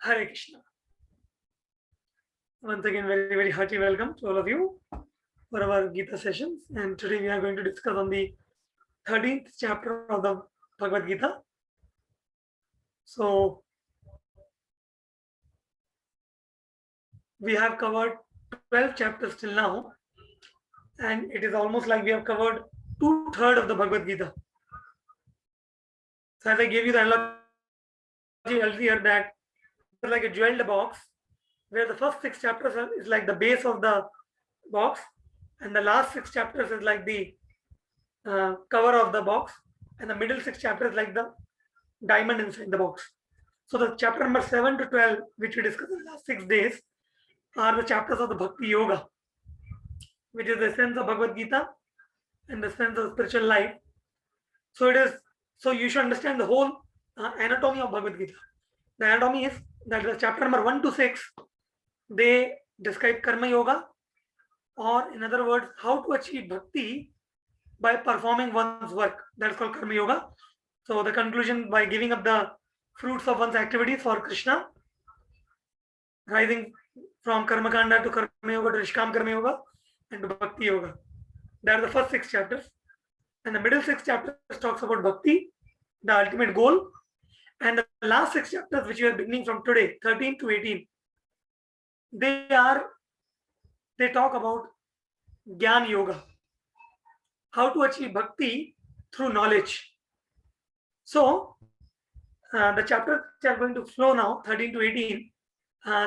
Hare Krishna. Once again, very hearty welcome to all of you for our Gita sessions. And today we are going to discuss on the 13th chapter of the Bhagavad Gita. So we have covered 12 chapters till now, and it is almost like we have covered 2/3 of the Bhagavad Gita. So as I gave you the analogy earlier that it's like a jeweled box, where the first 6 chapters is like the base of the box, and the last 6 chapters is like the cover of the box, and the middle 6 chapters like the diamond inside the box. So the chapter number 7 to 12, which we discussed in the last 6 days, are the chapters of the Bhakti Yoga, which is the essence of Bhagavad Gita and the sense of spiritual life. So you should understand the whole anatomy of Bhagavad Gita. The anatomy is that the chapter number 1 to 6, they describe Karma Yoga, or in other words, how to achieve bhakti by performing one's work. That's called Karma Yoga. So the conclusion, by giving up the fruits of one's activities for Krishna, rising from Karma Kanda to Karma Yoga to Nishkam Karma Yoga and to Bhakti Yoga. That are the first 6 chapters. And the middle 6 chapters talks about Bhakti, the ultimate goal. And the last 6 chapters, which we are beginning from today, 13 to 18, they talk about Gyan Yoga, how to achieve bhakti through knowledge. So the chapters which are going to flow now, 13 to 18,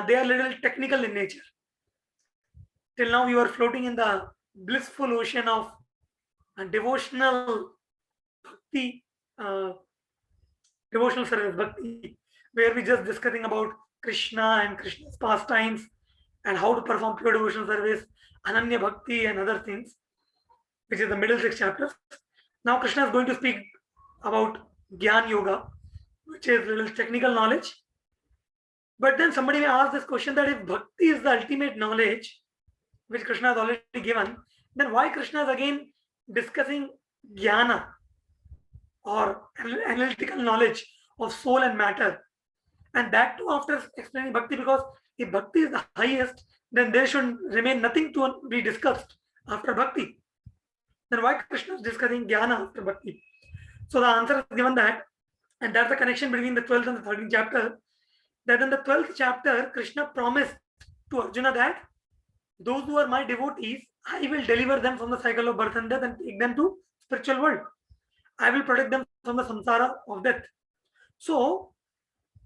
they are little technical in nature. Till now we were floating in the blissful ocean of devotional bhakti, devotional service bhakti, where we just discussing about Krishna and Krishna's pastimes and how to perform pure devotional service, Ananya Bhakti and other things, which is the middle 6 chapters. Now Krishna is going to speak about Gyan Yoga, which is little technical knowledge. But then somebody may ask this question, that if bhakti is the ultimate knowledge, which Krishna has already given, then why Krishna is again discussing Jnana, or analytical knowledge of soul and matter? And that too after explaining bhakti, because if bhakti is the highest, then there should remain nothing to be discussed after bhakti. Then why Krishna is discussing Jnana after bhakti? So the answer is given that, and that's the connection between the 12th and the 13th chapter, that in the 12th chapter, Krishna promised to Arjuna that those who are my devotees, I will deliver them from the cycle of birth and death and take them to spiritual world. I will protect them from the samsara of death. So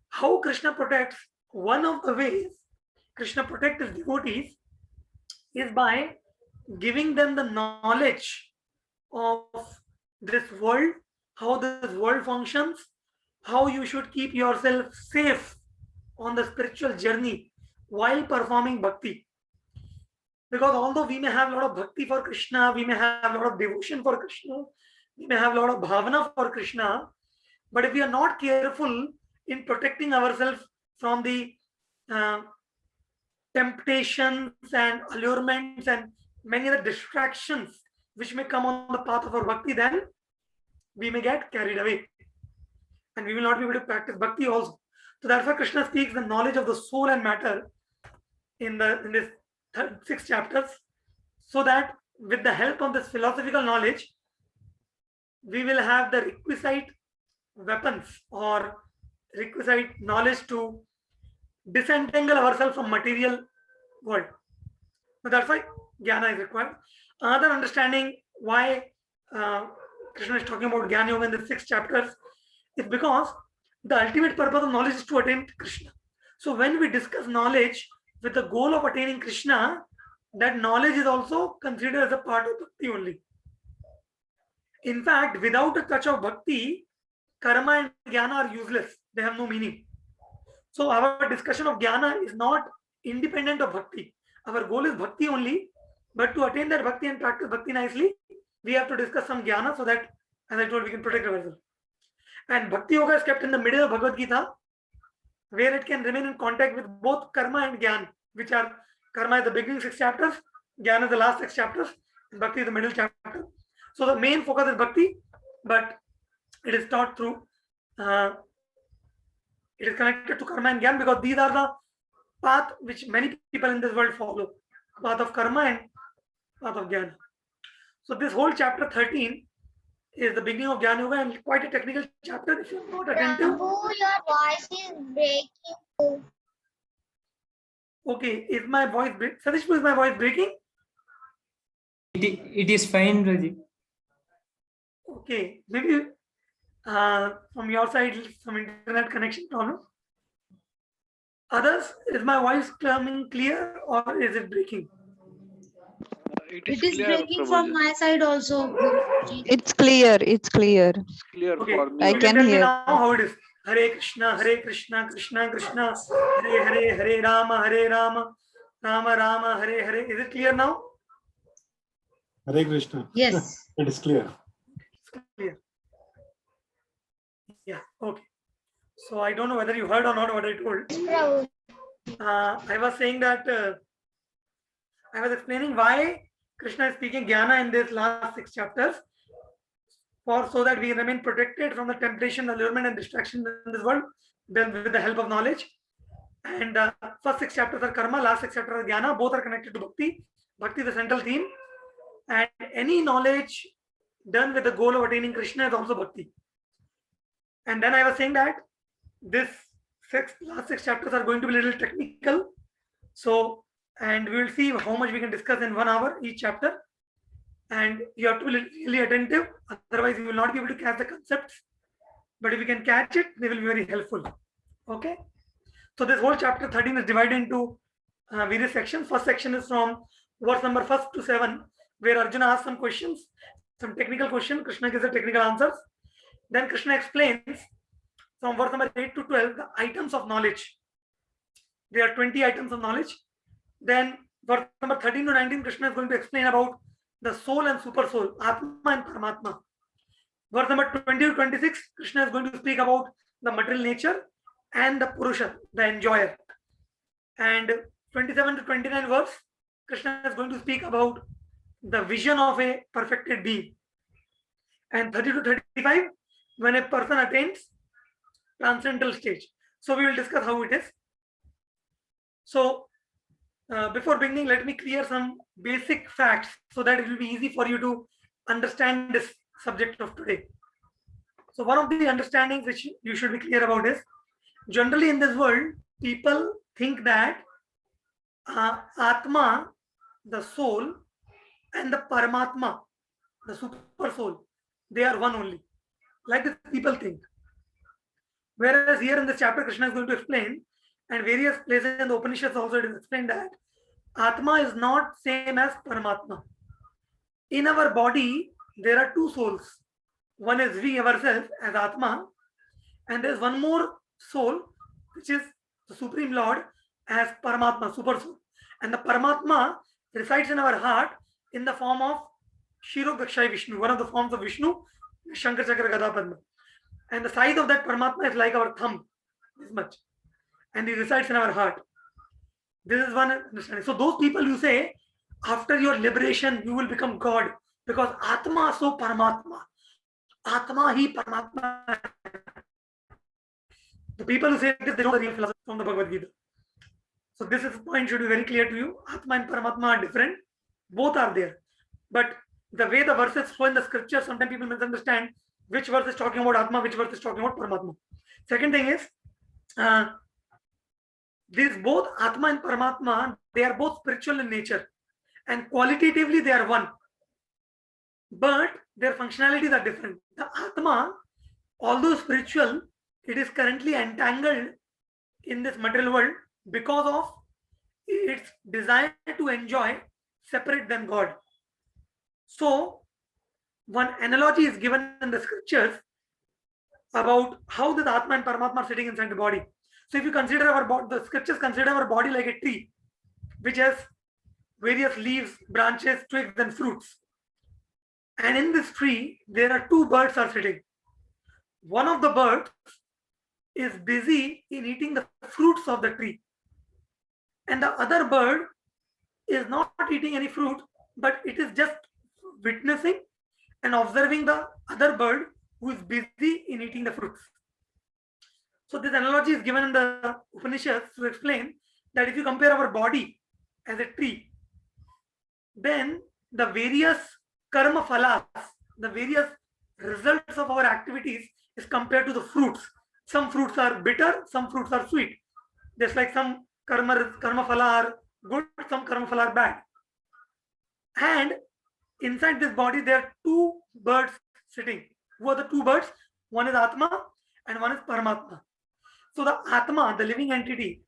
how Krishna protects? One of the ways Krishna protects his devotees is by giving them the knowledge of this world, how this world functions, how you should keep yourself safe on the spiritual journey while performing bhakti. Because although we may have a lot of bhakti for Krishna, we may have a lot of devotion for Krishna, we may have a lot of bhavana for Krishna, but if we are not careful in protecting ourselves from the temptations and allurements and many other distractions which may come on the path of our bhakti, then we may get carried away and we will not be able to practice bhakti also. So therefore Krishna speaks the knowledge of the soul and matter in this 6 chapters, so that with the help of this philosophical knowledge, we will have the requisite weapons or requisite knowledge to disentangle ourselves from material world. So that's why Jnana is required. Another understanding why Krishna is talking about Jnana Yoga in the 6 chapters is because the ultimate purpose of knowledge is to attain Krishna. So when we discuss knowledge with the goal of attaining Krishna, that knowledge is also considered as a part of bhakti only. In fact, without a touch of bhakti, karma and jnana are useless. They have no meaning. So our discussion of jnana is not independent of bhakti. Our goal is bhakti only, but to attain that bhakti and practice bhakti nicely, we have to discuss some jnana so that, as I told, we can protect ourselves. And bhakti yoga is kept in the middle of Bhagavad Gita, where it can remain in contact with both karma and jnana, which are karma is the beginning 6 chapters, jnana is the last 6 chapters, and bhakti is the middle chapter. So the main focus is bhakti, but it is taught through It is connected to karma and jnana because these are the path which many people in this world follow. Path of karma and path of jnana. So this whole chapter 13 is the beginning of Jnana Yoga and quite a technical chapter. If you're not attentive. Prabhu, your voice is breaking. Okay, is my voice breaking? Satish, is my voice breaking? It is fine, Raji. Okay, maybe from your side some internet connection problem. Others, is my voice coming clear or is it breaking? It is clear, breaking from my side also. It's clear. It's clear. It's clear Okay, for me. I you can tell me hear. now how it is. Hare Krishna, Krishna Krishna, Hare Hare, Hare Rama, Rama Rama, Hare Hare. Is it clear now? Hare Krishna. Yes. It is clear. It's clear. Yeah, okay. So I don't know whether you heard or not what I told. Prabhu. I was saying that I was explaining why Krishna is speaking jnana in this last 6 chapters, so that we remain protected from the temptation, allurement, and distraction in this world, then with the help of knowledge. And first 6 chapters are karma, last 6 chapters are jnana. Both are connected to bhakti. Bhakti is the central theme, and any knowledge done with the goal of attaining Krishna is also bhakti. And then I was saying that this last 6 chapters are going to be a little technical. So, and we will see how much we can discuss in 1 hour each chapter. And you have to be really attentive, otherwise you will not be able to catch the concepts. But if you can catch it, they will be very helpful. Okay. So this whole chapter 13 is divided into various sections. First section is from verse number 1 to 7, where Arjuna asks some questions, some technical questions. Krishna gives the technical answers. Then Krishna explains from verse number 8 to 12 the items of knowledge. There are 20 items of knowledge. Then verse number 13 to 19, Krishna is going to explain about the soul and super soul, Atma and Paramatma. Verse number 20 to 26, Krishna is going to speak about the material nature and the Purusha, the enjoyer. And 27 to 29 verse, Krishna is going to speak about the vision of a perfected being. And 30 to 35, when a person attains transcendental stage. So we will discuss how it is. So before beginning, let me clear some basic facts so that it will be easy for you to understand this subject of today. So one of the understandings which you should be clear about is, generally in this world, people think that Atma, the soul, and the Paramatma, the super soul, they are one only. Like this people think. Whereas here in this chapter, Krishna is going to explain, and various places in the Upanishads also it is explained that Atma is not same as Paramatma. In our body, there are 2 souls. One is we ourselves as Atma, and there is one more soul, which is the Supreme Lord as Paramatma, Super Soul. And the Paramatma resides in our heart in the form of Shirodakshay Vishnu, one of the forms of Vishnu, Shankar Chakra Gada Padma. And the size of that Paramatma is like our thumb, this much. And he resides in our heart. This is one understanding. So those people you say, after your liberation, you will become God. Because Atma so Paramatma. Atma hi Paramatma. The people who say this, they know the real philosophy from the Bhagavad Gita. So this is point should be very clear to you. Atma and Paramatma are different. Both are there. But the way the verses flow in the scripture, sometimes people misunderstand which verse is talking about Atma, which verse is talking about Paramatma. Second thing is, these both Atma and Paramatma, they are both spiritual in nature. And qualitatively, they are one. But their functionalities are different. The Atma, although spiritual, it is currently entangled in this material world because of its desire to enjoy separate than God. So, one analogy is given in the scriptures about how the Atma and Paramatma are sitting inside the body. So, if you consider our body, the scriptures consider our body like a tree, which has various leaves, branches, twigs, and fruits. And in this tree, there are 2 birds are sitting. One of the birds is busy in eating the fruits of the tree. And the other bird is not eating any fruit, but it is just witnessing and observing the other bird who is busy in eating the fruits. So this analogy is given in the Upanishads to explain that if you compare our body as a tree, then the various karma phalas, the various results of our activities is compared to the fruits. Some fruits are bitter, some fruits are sweet. Just like some karma phala are good, some karma phala are bad. And inside this body, there are two birds sitting. Who are the two birds? One is Atma and one is Paramatma. So the Atma, the living entity,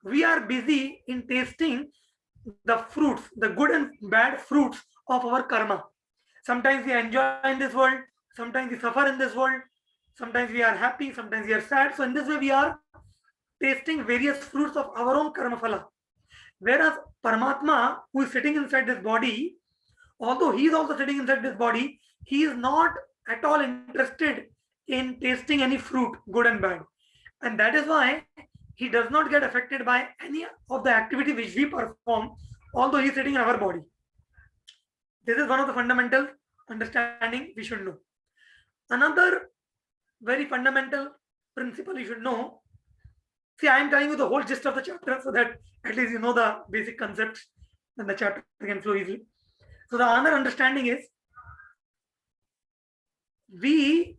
we are busy in tasting the fruits, the good and bad fruits of our karma. Sometimes we enjoy in this world, sometimes we suffer in this world, sometimes we are happy, sometimes we are sad. So in this way, we are tasting various fruits of our own karma phala. Whereas Paramatma, who is sitting inside this body, although he is also sitting inside this body, he is not at all interested in tasting any fruit, good and bad. And that is why he does not get affected by any of the activity which we perform, although he is sitting in our body. This is one of the fundamental understanding we should know. Another very fundamental principle you should know. See, I am telling you the whole gist of the chapter so that at least you know the basic concepts and the chapter can flow easily. So the other understanding is we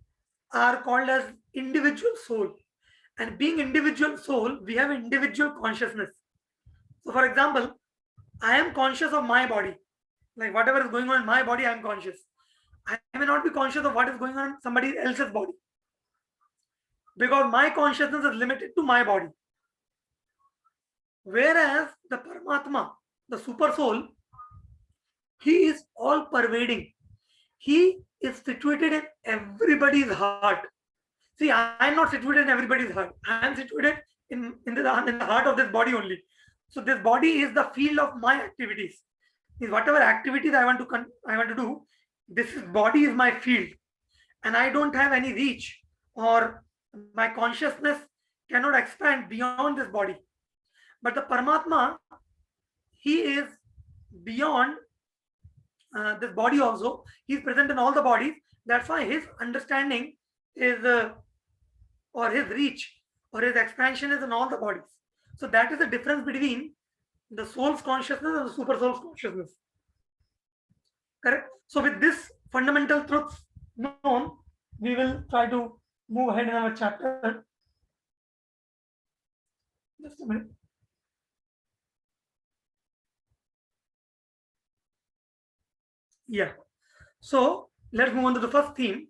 are called as individual soul, and being individual soul, we have individual consciousness. So for example, I am conscious of my body, like whatever is going on in my body, I am conscious. I may not be conscious of what is going on in somebody else's body, because my consciousness is limited to my body. Whereas the Paramatma, the super soul, he is all pervading. He is situated in everybody's heart. See, I am not situated in everybody's heart. I am situated in the heart of this body only. So this body is the field of my activities. Is whatever activities I want to do, this body is my field, and I don't have any reach, or my consciousness cannot expand beyond this body. But the Paramatma, he is beyond this body also. He is present in all the bodies. That's why his understanding is, or his reach, or his expansion is in all the bodies. So that is the difference between the soul's consciousness and the super soul's consciousness. Correct? So with this fundamental truths known, we will try to move ahead in our chapter. Just a minute. Yeah. So let's move on to the first theme.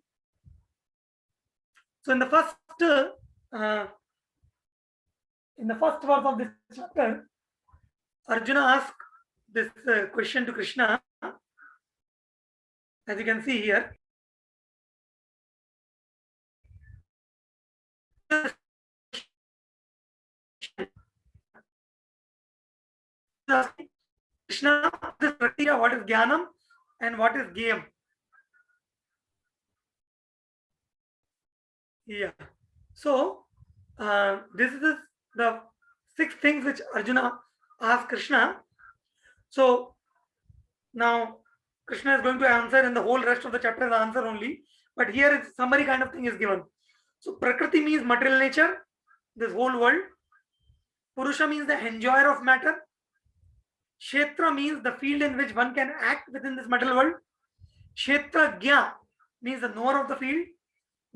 So in the first verse of this chapter, Arjuna asked this question to Krishna, as you can see here. Krishna, this Prakriya, what is Jnanam and what is Gayam? Yeah. So this is the 6 things which Arjuna asked Krishna. So now Krishna is going to answer, and the whole rest of the chapter is answer only. But here it's summary kind of thing is given. So Prakriti means material nature, this whole world. Purusha means the enjoyer of matter. Kshetra means the field in which one can act within this material world. Kshetrajna means the knower of the field.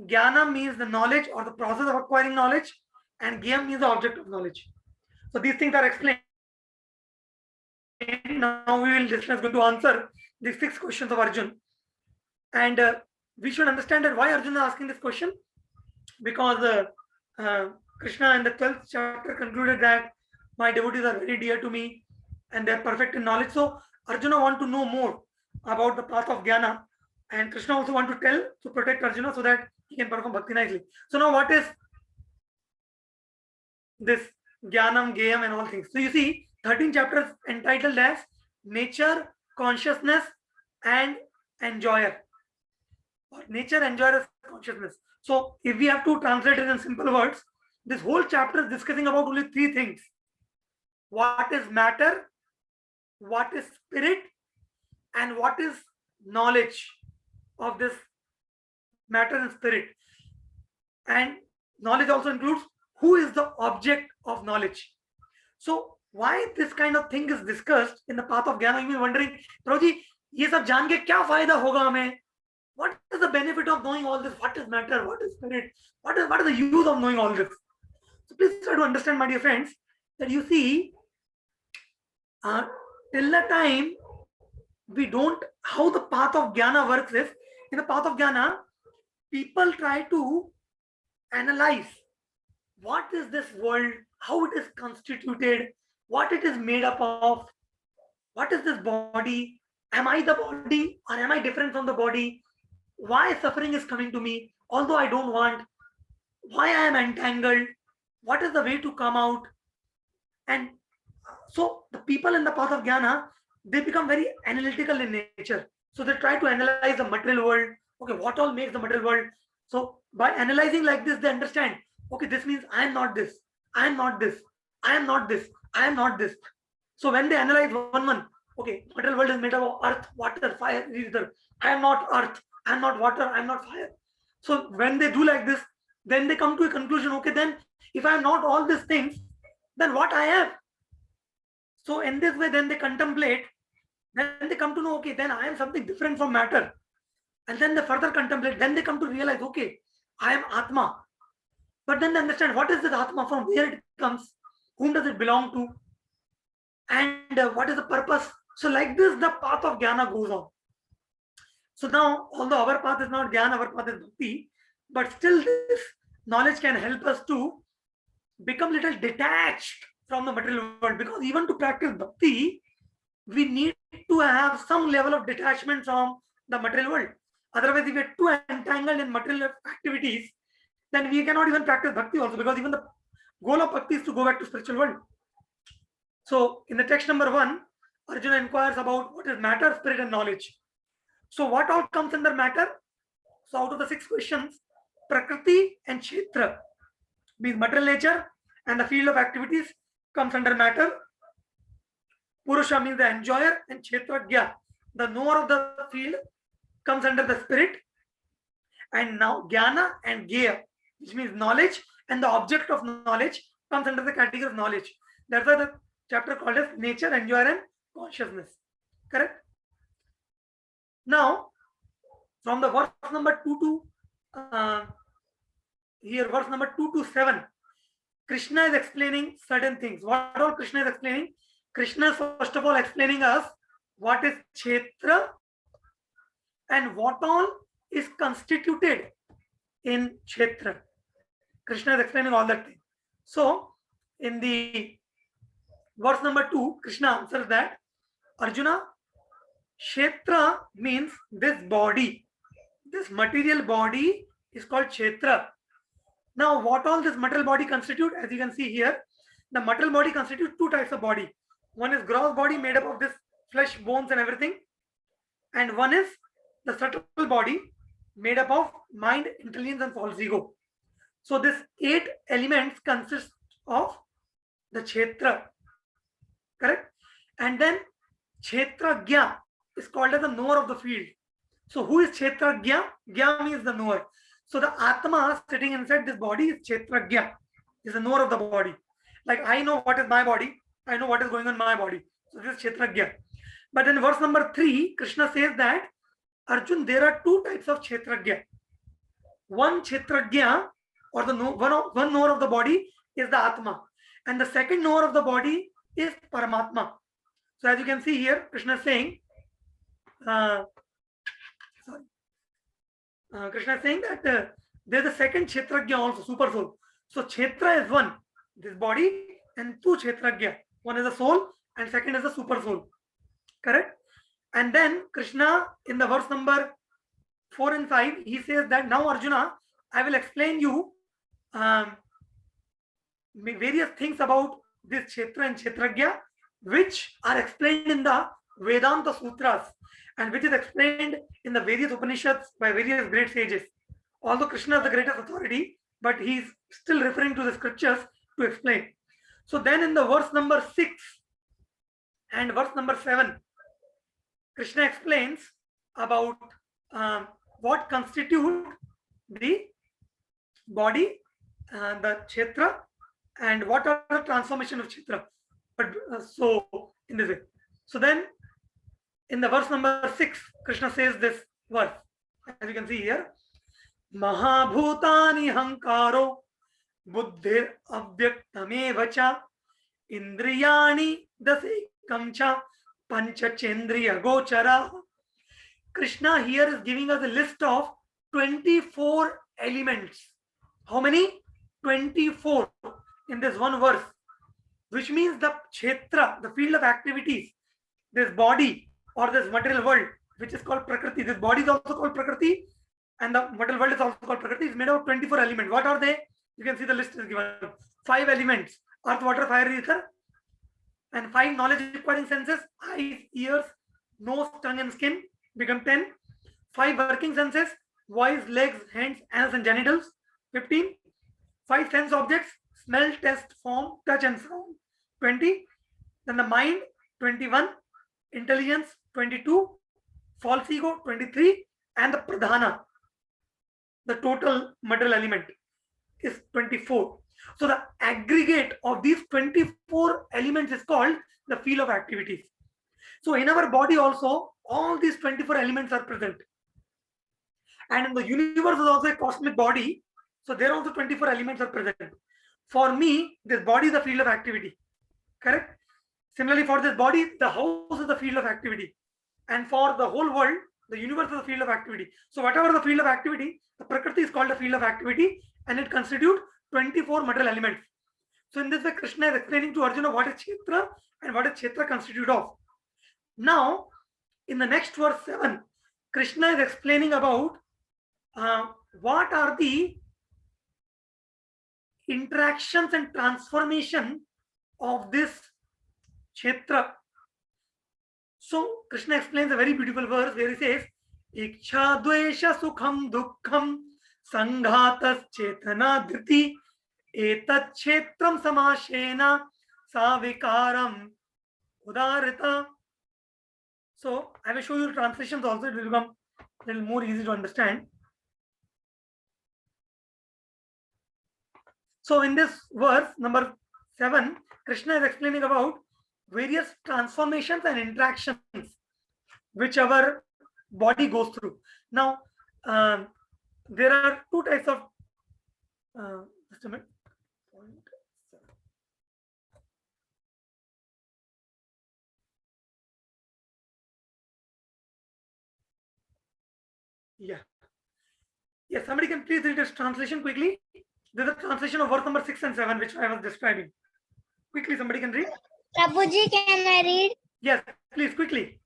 Jnana means the knowledge or the process of acquiring knowledge. And Gyam means the object of knowledge. So these things are explained. Now we will discuss, going to answer these 6 questions of Arjun. And we should understand that why Arjuna is asking this question. Because Krishna in the 12th chapter concluded that my devotees are very dear to me and they are perfect in knowledge. So Arjuna wants to know more about the path of Jnana, and Krishna also wants to tell to protect Arjuna so that he can perform bhakti nicely. So now what is this Jnanam, Gayam and all things? So you see 13 chapters entitled as Nature, Consciousness and Enjoyer, or Nature, Enjoyer, Consciousness. So if we have to translate it in simple words, this whole chapter is discussing about only 3 things. What is matter, what is spirit, and what is knowledge of this matter and spirit. And knowledge also includes who is the object of knowledge. So why this kind of thing is discussed in the path of Jnana? You may be wondering, Prabhuji, ये सब जान के क्या फायदा होगा हमें? What is the benefit of knowing all this? What is matter? What is spirit? What is the use of knowing all this? So please try to understand, my dear friends, that you see, till the time we don't, how the path of Jnana works is, in the path of Jnana, people try to analyze what is this world, how it is constituted, what it is made up of, what is this body, am I the body or am I different from the body, why suffering is coming to me although I don't want, why I am entangled, what is the way to come out. And so the people in the path of Jnana, they become very analytical in nature. So they try to analyze the material world. Okay, what all makes the material world? So by analyzing like this, they understand, okay, this means I am not this, I am not this, I am not this, I am not this. So when they analyze one, okay, material world is made up of earth, water, fire, ether. I am not earth, I am not water, I am not fire. So when they do like this, then they come to a conclusion, okay, then if I am not all these things, then what I am? So in this way, then they contemplate, then they come to know, okay, then I am something different from matter. And then they further contemplate, then they come to realize, okay, I am Atma. But then they understand, what is this Atma, from where it comes, whom does it belong to, and what is the purpose. So like this, the path of Jnana goes on. So now, although our path is not Jnana, our path is Bhakti, but still this knowledge can help us to become little detached from the material world, because even to practice Bhakti, we need to have some level of detachment from the material world. Otherwise, if we are too entangled in material activities, then we cannot even practice Bhakti also, because even the goal of Bhakti is to go back to spiritual world. So in the text number 1, Arjuna inquires about what is matter, spirit and knowledge. So what all comes under matter? So out of the 6 questions, Prakriti and Kshetra means material nature and the field of activities comes under matter. Purusha means the enjoyer, and Kshetragya, the knower of the field, comes under the spirit. And now Jnana and Gya, which means knowledge and the object of knowledge, comes under the category of knowledge. That's why the chapter called as nature, enjoyer and consciousness. Correct? Now, from the verse number 2 to verse number 2 to 7, Krishna is explaining certain things. What all Krishna is explaining? Krishna is first of all explaining us what is Kshetra and what all is constituted in Kshetra. Krishna is explaining all that thing. So, in the verse number 2, Krishna answers that, Arjuna, Kshetra means this body. This material body is called Kshetra. Now, what all this material body constitute? As you can see here, the material body constitutes 2 types of body. One is gross body made up of this flesh, bones and everything. And one is the subtle body made up of mind, intelligence and false ego. So this 8 elements consist of the Kshetra. Correct? And then Kshetragya is called as the knower of the field. So who is Kshetragya? Gya means the knower. So the Atma sitting inside this body is Kshetragya, is the knower of the body. Like I know what is my body, I know what is going on in my body. So this is Kshetragya. But in verse number 3, Krishna says that, Arjun, there are 2 types of Kshetragya. One Kshetragya, or the one knower of the body, is the Atma. And the second knower of the body is Paramatma. So as you can see here, Krishna is saying, Krishna is saying that there is a second Kshetragya also, super soul. So Kshetra is one, this body, and 2 Kshetragya. One is the soul and second is the super soul. Correct? And then Krishna in the verse number 4 and 5, he says that, now Arjuna, I will explain you various things about this Kshetra and Kshetragya, which are explained in the Vedanta Sutras and which is explained in the various Upanishads by various great sages. Although Krishna is the greatest authority, but he is still referring to the scriptures to explain. So then in the verse number 6 and verse number 7, Krishna explains about what constitute the body the Kshetra and what are the transformation of Kshetra. But so in this way. So then in the verse number 6, Krishna says this verse, as you can see here, Mahabhutani hankaro buddhir avyaktamev cha indriyani dasekam cha panchachendriya gochara. Krishna here is giving us a list of 24 elements. How many? 24 in this one verse, which means the Kshetra, the field of activities, this body or this material world, which is called Prakriti. This body is also called Prakriti, and the material world is also called Prakriti. It's made of 24 elements. What are they? You can see the list is given. 5 elements: earth, water, fire, ether, and 5 knowledge acquiring senses: eyes, ears, nose, tongue, and skin. Become 10. 5 working senses: voice, legs, hands, anus, and genitals. 15. 5 sense objects: smell, taste, form, touch, and sound. 20. Then the mind, 21. Intelligence, 22. False ego, 23. And the pradhana, the total material element, is 24. So the aggregate of these 24 elements is called the field of activities. So in our body also, all these 24 elements are present. And in the universe is also a cosmic body. So there also 24 elements are present. For me, this body is the field of activity. Correct? Similarly, for this body, the house is the field of activity. And for the whole world, the universe is the field of activity. So whatever the field of activity, the Prakriti is called the field of activity, and it constitutes 24 material elements. So in this way, Krishna is explaining to Arjuna what is Kshetra and what is Kshetra constitute of. Now, in the next verse 7, Krishna is explaining about what are the interactions and transformation of this Kshetra. So Krishna explains a very beautiful verse where he says, Iksha dvesha sukham dukkham sanghatas chetana dhriti etat kshetram samashena savikaram udarita. So I will show you translations also. It will become a little more easy to understand. So in this verse number 7, Krishna is explaining about various transformations and interactions which our body goes through. Now, there are 2 types of just a minute. Yeah. Yes, somebody can please read this translation quickly. This is a translation of verse number 6 and 7, which I was describing. Quickly, somebody can read. Prabhuji, can I read? Yes, please, quickly.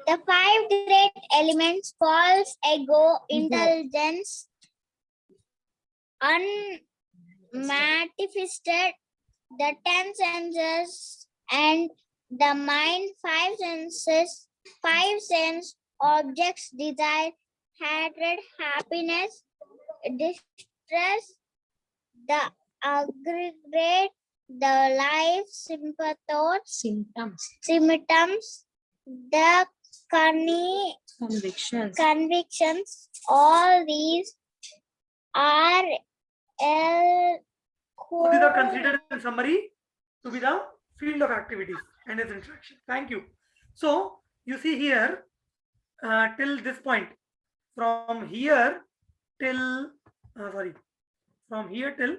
The 5 great elements: false ego, intelligence, unmanifested, the 10 senses, and the mind. 5 senses, 5 sense objects: desire, hatred, happiness, distress, the aggregate, the life, symptoms, the convictions. All these are So these are considered in summary to be the field of activities and its interaction. Thank you. So you see here till this point, from here till from here till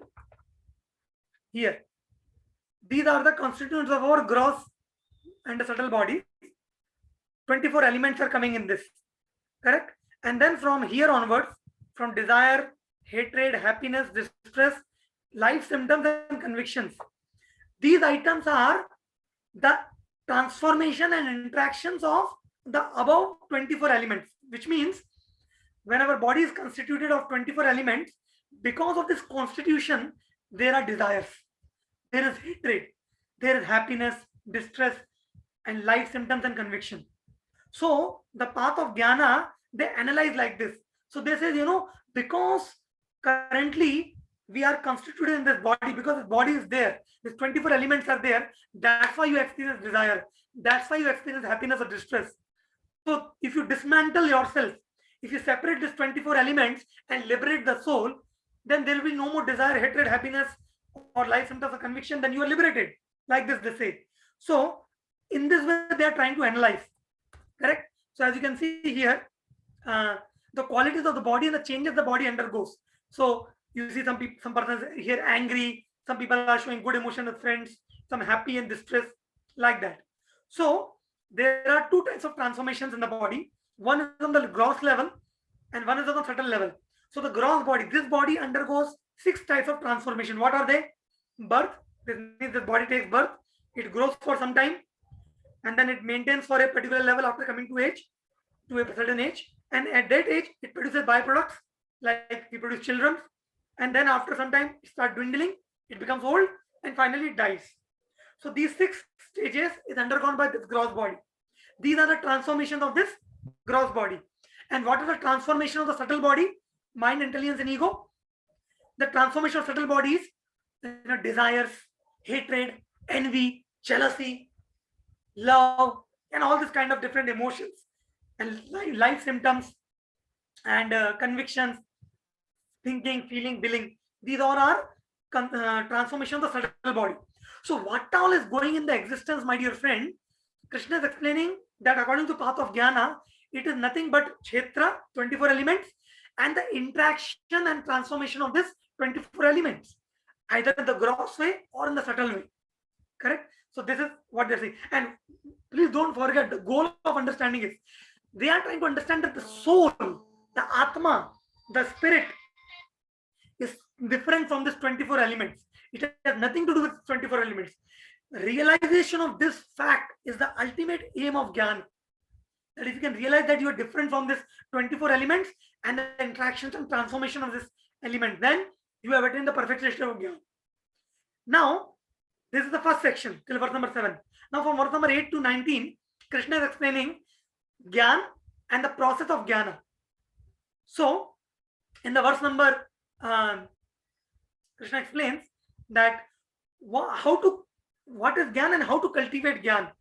here, these are the constituents of our gross and subtle body. 24 elements are coming in this, correct? And then from here onwards, from desire, hatred, happiness, distress, life, symptoms, and convictions, these items are the transformation and interactions of the above 24 elements, which means when our body is constituted of 24 elements, because of this constitution, there are desires, there is hatred, there is happiness, distress, and life, symptoms, and conviction. So the path of jnana, they analyze like this. So they say, because currently we are constituted in this body, because this body is there, these 24 elements are there, that's why you experience desire, that's why you experience happiness or distress. So if you dismantle yourself, if you separate these 24 elements and liberate the soul, then there will be no more desire, hatred, happiness, or life symptoms of conviction. Then you are liberated. Like this, they say. So in this way, they are trying to analyze. Correct? So as you can see here, the qualities of the body and the changes the body undergoes. So you see some people, some persons here angry, some people are showing good emotion with friends, some happy and distressed, like that. So there are two types of transformations in the body. One is on the gross level and one is on the subtle level. So the gross body, this body undergoes 6 types of transformation. What are they? Birth, this means the body takes birth, it grows for some time, and then it maintains for a particular level after coming to age, to a certain age, and at that age it produces byproducts, like we produce children, and then after some time it starts dwindling, it becomes old, and finally it dies. So these 6 stages is undergone by this gross body. These are the transformations of this gross body. And what is the transformation of the subtle body? Mind, intelligence, and ego. The transformation of subtle bodies, desires, hatred, envy, jealousy, love, and all this kind of different emotions and life symptoms and convictions, thinking, feeling, willing. These all are transformation of the subtle body. So what all is going in the existence, my dear friend? Krishna is explaining that according to path of Jnana, it is nothing but Kshetra, 24 elements, and the interaction and transformation of this 24 elements, either in the gross way or in the subtle way. Correct? So this is what they're saying. And please don't forget, the goal of understanding is, they are trying to understand that the soul, the Atma, the spirit is different from this 24 elements. It has nothing to do with 24 elements. Realization of this fact is the ultimate aim of Jnana. That if you can realize that you are different from this 24 elements and the interactions and transformation of this element, then you have attained the perfect state of Jnana. Now, this is the first section till verse number 7. Now from verse number 8 to 19, Krishna is explaining Jnana and the process of Jnana. So, in the verse number, Krishna explains that what is Jnana and how to cultivate Jnana.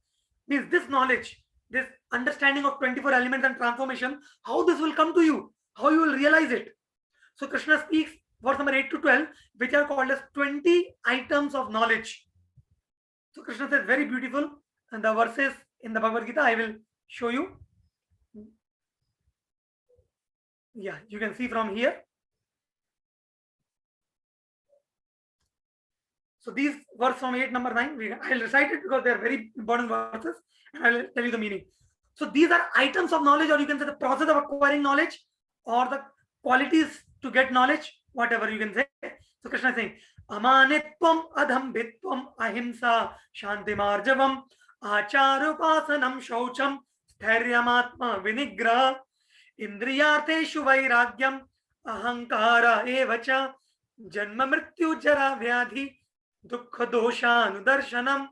Means this knowledge, this understanding of 24 elements and transformation, how this will come to you, how you will realize it. So Krishna speaks verse number 8 to 12, which are called as 20 items of knowledge. So Krishna says very beautiful, and the verses in the Bhagavad Gita I will show you. Yeah, you can see from here. So these verse from 8 number 9, I'll recite it because they are very important verses, and I'll tell you the meaning. So these are items of knowledge, or you can say the process of acquiring knowledge, or the qualities to get knowledge, whatever you can say. So Krishna is saying, Amanitvam, Adhambitvam, Ahimsa, Shantimarjavam, Acharupasanam, Shaucham, Sthairyamatma, Vinigraha, Indriyarteshu Vairagyam, Ahankara Evacha, Janma Mrityu Jara Vyadhi, Dukkha Dosha Anudarshanam,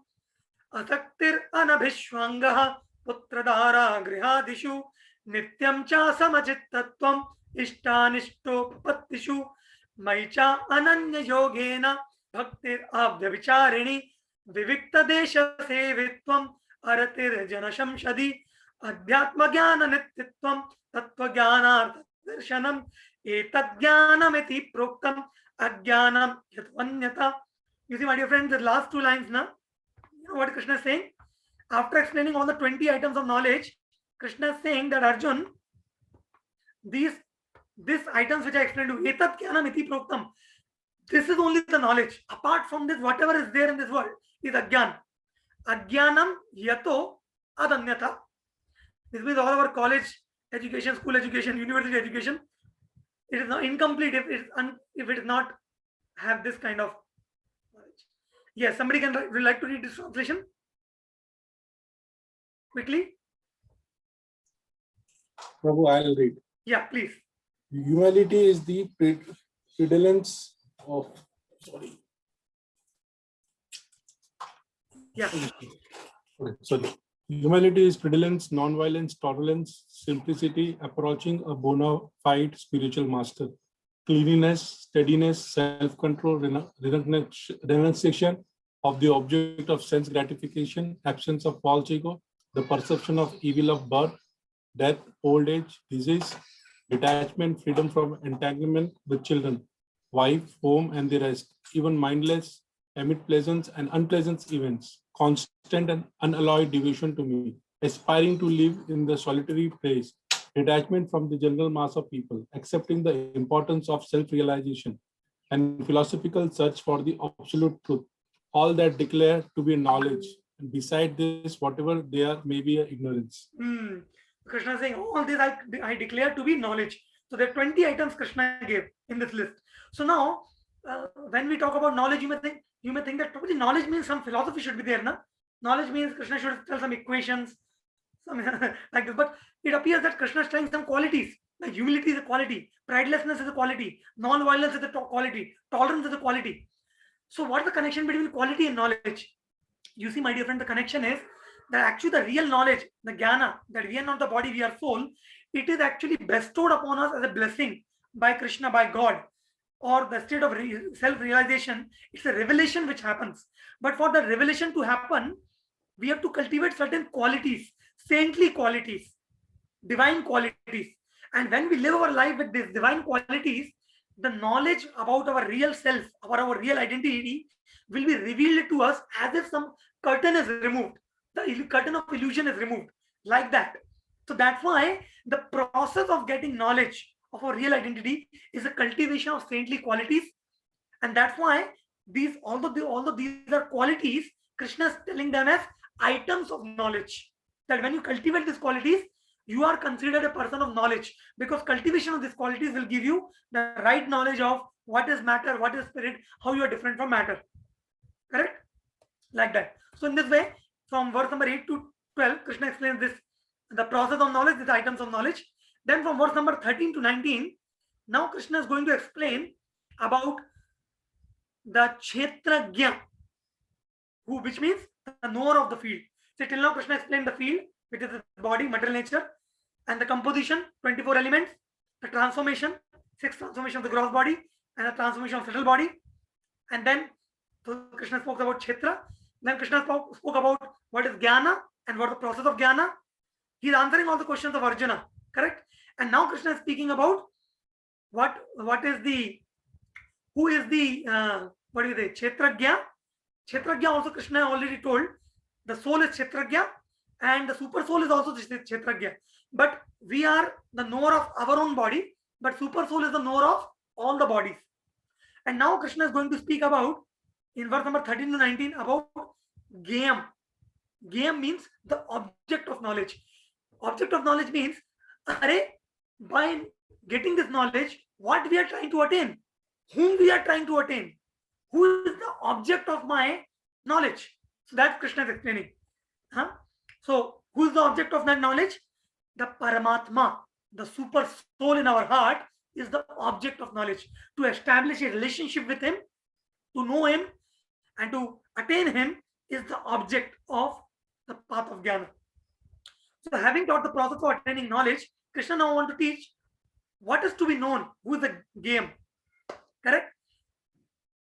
Asaktir Anabhishwangaha, Putradara Grihadishu, Nityam Cha Samajittatvam, Ishtanishtopatishu, Maicha Ananya Yogena, Bhaktir Abhyavicharini, Vivikta Desha Sevitvam, Aratir Janasham Shadi, Adhyatma Jnana Nityatvam, Tattva Jnana Darshanam, Etad Jnanamiti Proktam, Ajnanam Yatvanyata. You see, my dear friends, the last 2 lines now, you know what Krishna is saying? After explaining all the 20 items of knowledge, Krishna is saying that Arjun, these items which I explained to you, Etat Jnanam iti proktam, this is only the knowledge. Apart from this, whatever is there in this world is Ajnana. Ajnanam yato adanyata. This means all our college education, school education, university education, it is not incomplete if it is not have this kind of knowledge. Yes, somebody would like to read this translation quickly. Prabhu, I'll read. Yeah, please. Humility is the prevalence of. Sorry. Yeah. Okay, sorry. Humility is prevalence, non-violence, tolerance, simplicity, approaching a bona fide spiritual master. Cleanliness, steadiness, self-control, renunciation of the object of sense gratification, absence of false ego, the perception of evil of birth, death, old age, disease, detachment, freedom from entanglement with children, wife, home, and the rest, even mindless, amid pleasant and unpleasant events, constant and unalloyed devotion to me, aspiring to live in the solitary place, detachment from the general mass of people, accepting the importance of self-realization and philosophical search for the absolute truth, all that declare to be knowledge. And beside this, whatever they are may be ignorance. Krishna is saying all this I declare to be knowledge. So there are 20 items Krishna gave in this list. So now, when we talk about knowledge, you may think that probably knowledge means some philosophy should be there, na? Knowledge means Krishna should tell some equations, some like this. But it appears that Krishna is telling some qualities. Like humility is a quality, pridelessness is a quality, non-violence is a quality, tolerance is a quality. So what's the connection between quality and knowledge? You see, my dear friend, the connection is that actually the real knowledge, the jnana, that we are not the body, we are soul, it is actually bestowed upon us as a blessing by Krishna, by God, or the state of self-realization. It's a revelation which happens. But for the revelation to happen, we have to cultivate certain qualities, saintly qualities, divine qualities. And when we live our life with these divine qualities, the knowledge about our real self, our real identity will be revealed to us as if some curtain is removed. The curtain of illusion is removed, like that. So that's why the process of getting knowledge of our real identity is a cultivation of saintly qualities. And that's why these, although these are qualities, Krishna is telling them as items of knowledge. That when you cultivate these qualities, you are considered a person of knowledge, because cultivation of these qualities will give you the right knowledge of what is matter, what is spirit, how you are different from matter. Correct? Like that. So in this way, from verse number 8 to 12, Krishna explains this, the process of knowledge, these items of knowledge. Then from verse number 13 to 19, now Krishna is going to explain about the Kshetrajna, which means the knower of the field. So till now Krishna explained the field, which is the body, material nature, and the composition, 24 elements, the transformation, 6 transformation of the gross body, and the transformation of subtle body. And then so Krishna spoke about Kshetra. Then Krishna spoke about what is Jnana and what the process of Jnana. He is answering all the questions of Arjuna, correct? And now Krishna is speaking about who is the Kshetrajna. Kshetrajna also Krishna already told. The soul is Kshetrajna and the super soul is also Kshetrajna. But we are the knower of our own body, but super soul is the knower of all the bodies. And now Krishna is going to speak about, in verse number 13 to 19, about Gyam. Gyam means the object of knowledge. Object of knowledge means, by getting this knowledge, what we are trying to attain, whom we are trying to attain, who is the object of my knowledge. So that's Krishna is explaining. So who is the object of that knowledge? The Paramatma, the super soul in our heart, is the object of knowledge. To establish a relationship with him, to know him, and to attain him is the object of the path of Jnana. So having taught the process of attaining knowledge, Krishna now wants to teach what is to be known, who is the game. Correct?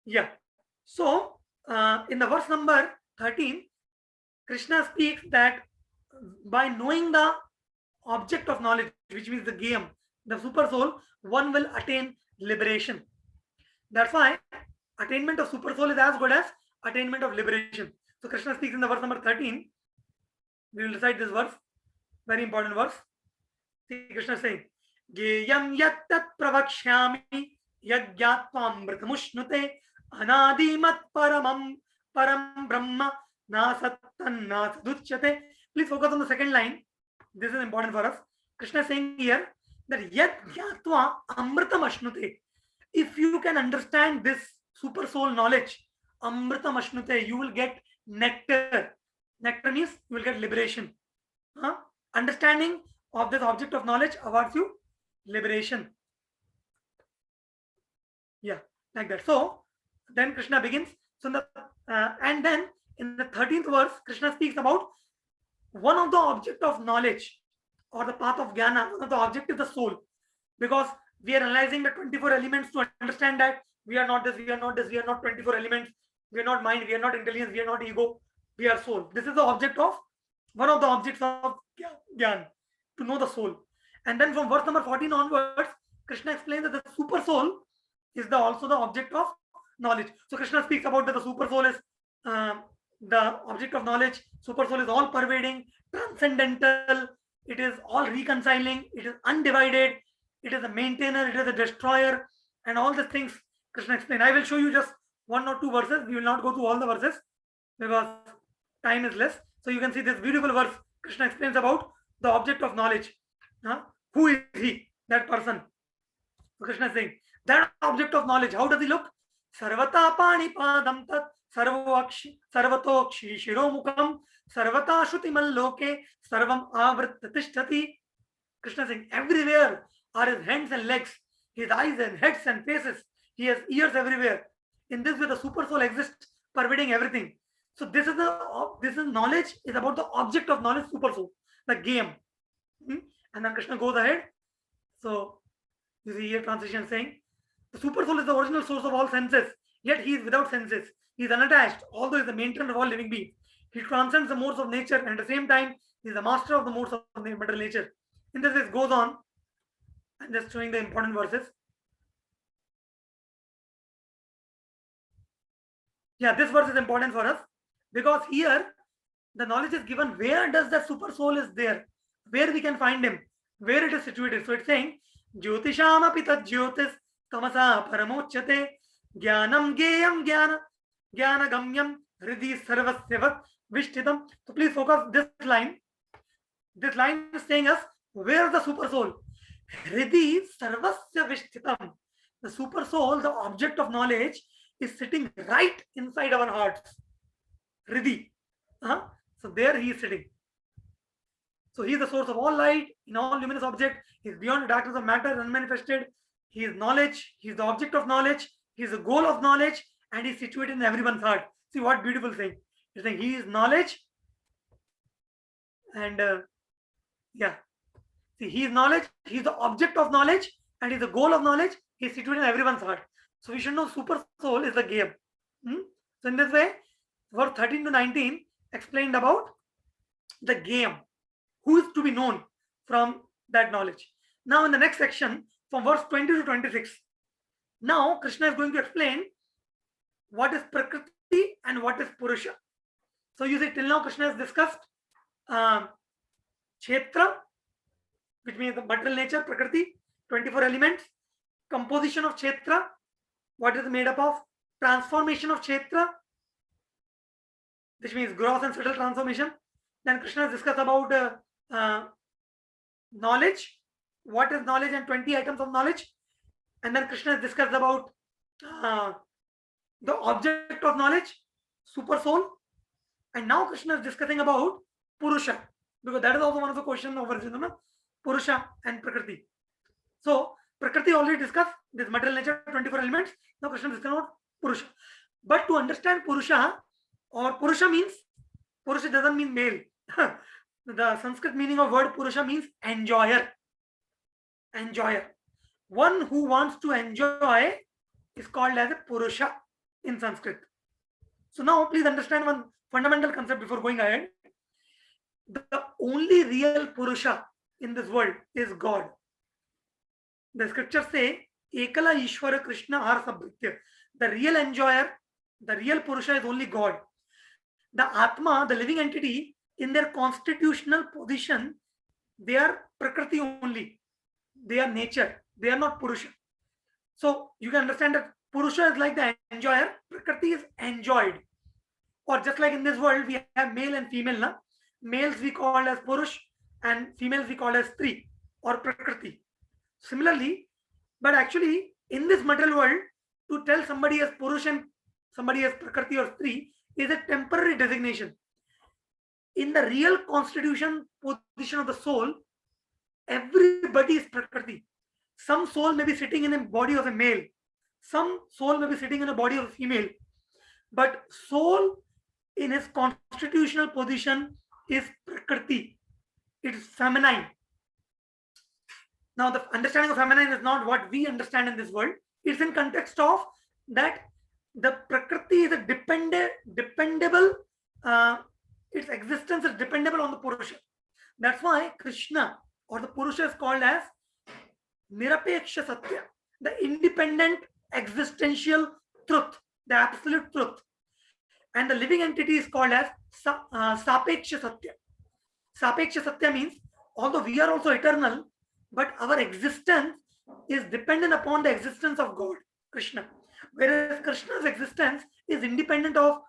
Yeah. So in the verse number 13, Krishna speaks that by knowing the object of knowledge, which means the game, the super soul, one will attain liberation. That's why attainment of super soul is as good as attainment of liberation. So Krishna speaks in the verse number 13. We will recite this verse, very important verse. See, Krishna is saying, Geyam yattat pravakshyami yajyatvam mritamushnute anadimat param brahma nasattan nasaduchyate. Please focus on the second line. This is important for us. Krishna is saying here that yat gyatva amritam ashnute. If you can understand this super soul knowledge, amritam ashnute, you will get nectar. Nectar means you will get liberation. Understanding of this object of knowledge awards you liberation. Yeah, like that. So then Krishna begins. So and then in the 13th verse, Krishna speaks about one of the object of knowledge or the path of Jnana. One of the object is the soul, because we are analyzing the 24 elements to understand that we are not this, we are not this, we are not 24 elements, we are not mind, we are not intelligence, we are not ego, we are soul. This is the object of, one of the objects of Jnana, to know the soul. And then from verse number 14 onwards, Krishna explains that the super soul is also the object of knowledge. So Krishna speaks about that the super soul is the object of knowledge. Super soul is all pervading, transcendental. It is all reconciling. It is undivided. It is a maintainer. It is a destroyer, and all these things Krishna explained. I will show you just one or two verses. We will not go through all the verses because time is less. So you can see this beautiful verse. Krishna explains about the object of knowledge. Who is he? That person. So Krishna is saying that object of knowledge. How does he look? Sarvata panipadam tat sarvatokshi shiromukam sarvata shrutimaloke sarvam avritta tishtati. Krishna is saying everywhere are his hands and legs, his eyes and heads and faces. He has ears everywhere. In this way, the super soul exists, pervading everything. So this is knowledge is about the object of knowledge, super soul, the game. And then Krishna goes ahead. So you see here transition saying the super soul is the original source of all senses, yet he is without senses. He is unattached, although he is the maintainer of all living beings. He transcends the modes of nature, and at the same time, he is the master of the modes of material nature. In this way, it goes on. I'm just showing the important verses. Yeah, this verse is important for us because here the knowledge is given where does the super soul is there, where we can find him, where it is situated. So it's saying Jyotisham api tat jyotis tamasa paramochyate jnanam geyam jnana gamyam hridhi sarvasyavat vishtitam. So please focus this line. This line is saying us where is the super soul. Hridhi sarvasya vishtitam. The super soul, the object of knowledge, is sitting right inside our hearts. Hridhi. So there he is sitting. So he is the source of all light in all luminous object. He is beyond the darkness of matter, unmanifested. He is knowledge. He is the object of knowledge. He is the goal of knowledge, and he is situated in everyone's heart. See what beautiful thing. He's saying he is knowledge, and yeah. See, he is knowledge. He is the object of knowledge, and he is the goal of knowledge. He is situated in everyone's heart. So we should know super soul is the game. So in this way, verse 13 to 19 explained about the game. Who is to be known from that knowledge. Now in the next section, from verse 20 to 26, now Krishna is going to explain what is Prakriti and what is Purusha. So you see, till now Krishna has discussed Kshetra, which means the material nature, Prakriti, 24 elements, composition of Kshetra, what is made up of, transformation of Kshetra, which means gross and subtle transformation. Then Krishna has discussed about knowledge, what is knowledge and 20 items of knowledge. And then Krishna has discussed about the object of knowledge, super soul. And now Krishna is discussing about Purusha, because that is also one of the questions of Arjuna, Purusha and Prakriti. So Prakriti already discussed this material nature, 24 elements. Now Krishna is discussing about Purusha. But to understand Purusha, or Purusha means, Purusha doesn't mean male. The Sanskrit meaning of word Purusha means enjoyer. Enjoyer. One who wants to enjoy is called as a Purusha in Sanskrit. So now please understand one fundamental concept before going ahead. The only real Purusha in this world is God. The scriptures say, Ekala Ishvara Krishna Har Sabhritya. The real enjoyer, the real Purusha is only God. The Atma, the living entity, in their constitutional position, they are Prakriti only. They are nature. They are not Purusha. So you can understand that Purusha is like the enjoyer. Prakriti is enjoyed. Or just like in this world, we have male and female. Na? Males we call as Purush and females we call as Stri or Prakriti. Similarly, but actually in this material world, to tell somebody as Purush and somebody as Prakriti or Stri is a temporary designation. In the real constitution position of the soul, everybody is Prakriti. Some soul may be sitting in a body of a male. Some soul may be sitting in a body of a female. But soul in his constitutional position is Prakriti. It is feminine. Now the understanding of feminine is not what we understand in this world. It's in context of that the Prakriti is a dependable, its existence is dependable on the Purusha. That's why Krishna or the Purusha is called as Nirapeksha Satya, the independent existential truth, the absolute truth. And the living entity is called as Sapeksha Satya. Sapeksha Satya means, although we are also eternal, but our existence is dependent upon the existence of God, Krishna. Whereas Krishna's existence is independent of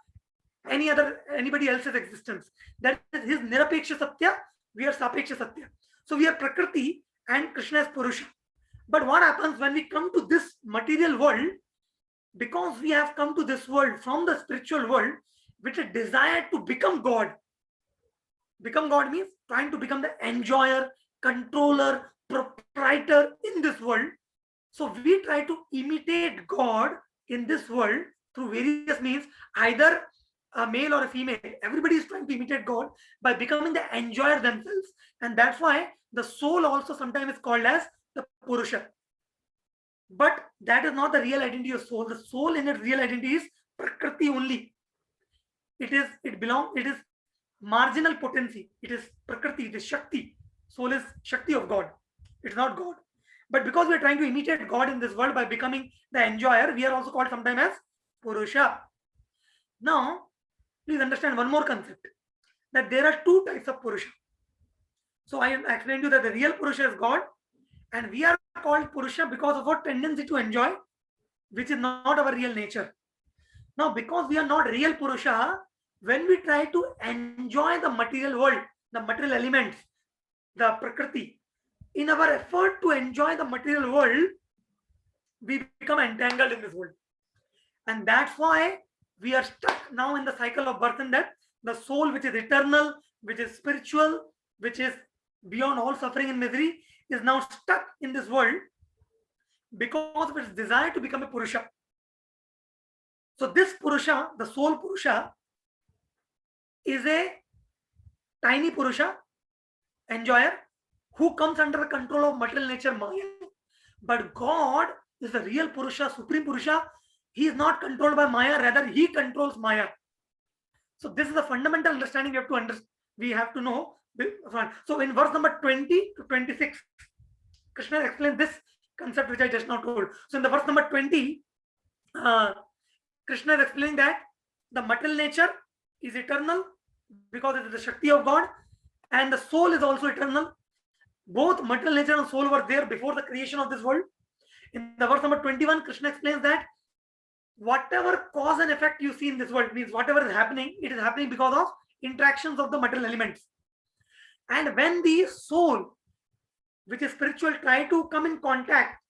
anybody else's existence. That is his Nirapeksha Satya, we are Sapeksha Satya. So we are Prakriti and Krishna is Purusha. But what happens when we come to this material world? Because we have come to this world from the spiritual world with a desire to become God. Become God means trying to become the enjoyer, controller, proprietor in this world. So we try to imitate God in this world through various means, either a male or a female. Everybody is trying to imitate God by becoming the enjoyer themselves. And that's why the soul also sometimes is called as the Purusha. But that is not the real identity of soul. The soul in its real identity is Prakriti only. It is marginal potency. It is Prakriti, it is Shakti. Soul is Shakti of God. It's not God. But because we are trying to imitate God in this world by becoming the enjoyer, we are also called sometimes as Purusha. Now, please understand one more concept, that there are two types of Purusha. So I explained to you that the real Purusha is God, and we are called Purusha because of our tendency to enjoy, which is not our real nature. Now, because we are not real Purusha, when we try to enjoy the material world, the material elements, the Prakriti, in our effort to enjoy the material world, we become entangled in this world. And that's why we are stuck now in the cycle of birth and death. The soul, which is eternal, which is spiritual, which is beyond all suffering and misery, is now stuck in this world because of its desire to become a Purusha. So this Purusha, the soul Purusha, is a tiny Purusha, enjoyer, who comes under the control of material nature, Maya. But God is the real Purusha, Supreme Purusha. He is not controlled by Maya, rather he controls Maya. So this is a fundamental understanding we have to know. So in verse number 20 to 26, Krishna explains this concept which I just now told. So in the verse number 20, Krishna is explaining that the material nature is eternal because it is the Shakti of God, and the soul is also eternal. Both material nature and soul were there before the creation of this world. In the verse number 21, Krishna explains that whatever cause and effect you see in this world, means whatever is happening, it is happening because of interactions of the material elements. And when the soul, which is spiritual, try to come in contact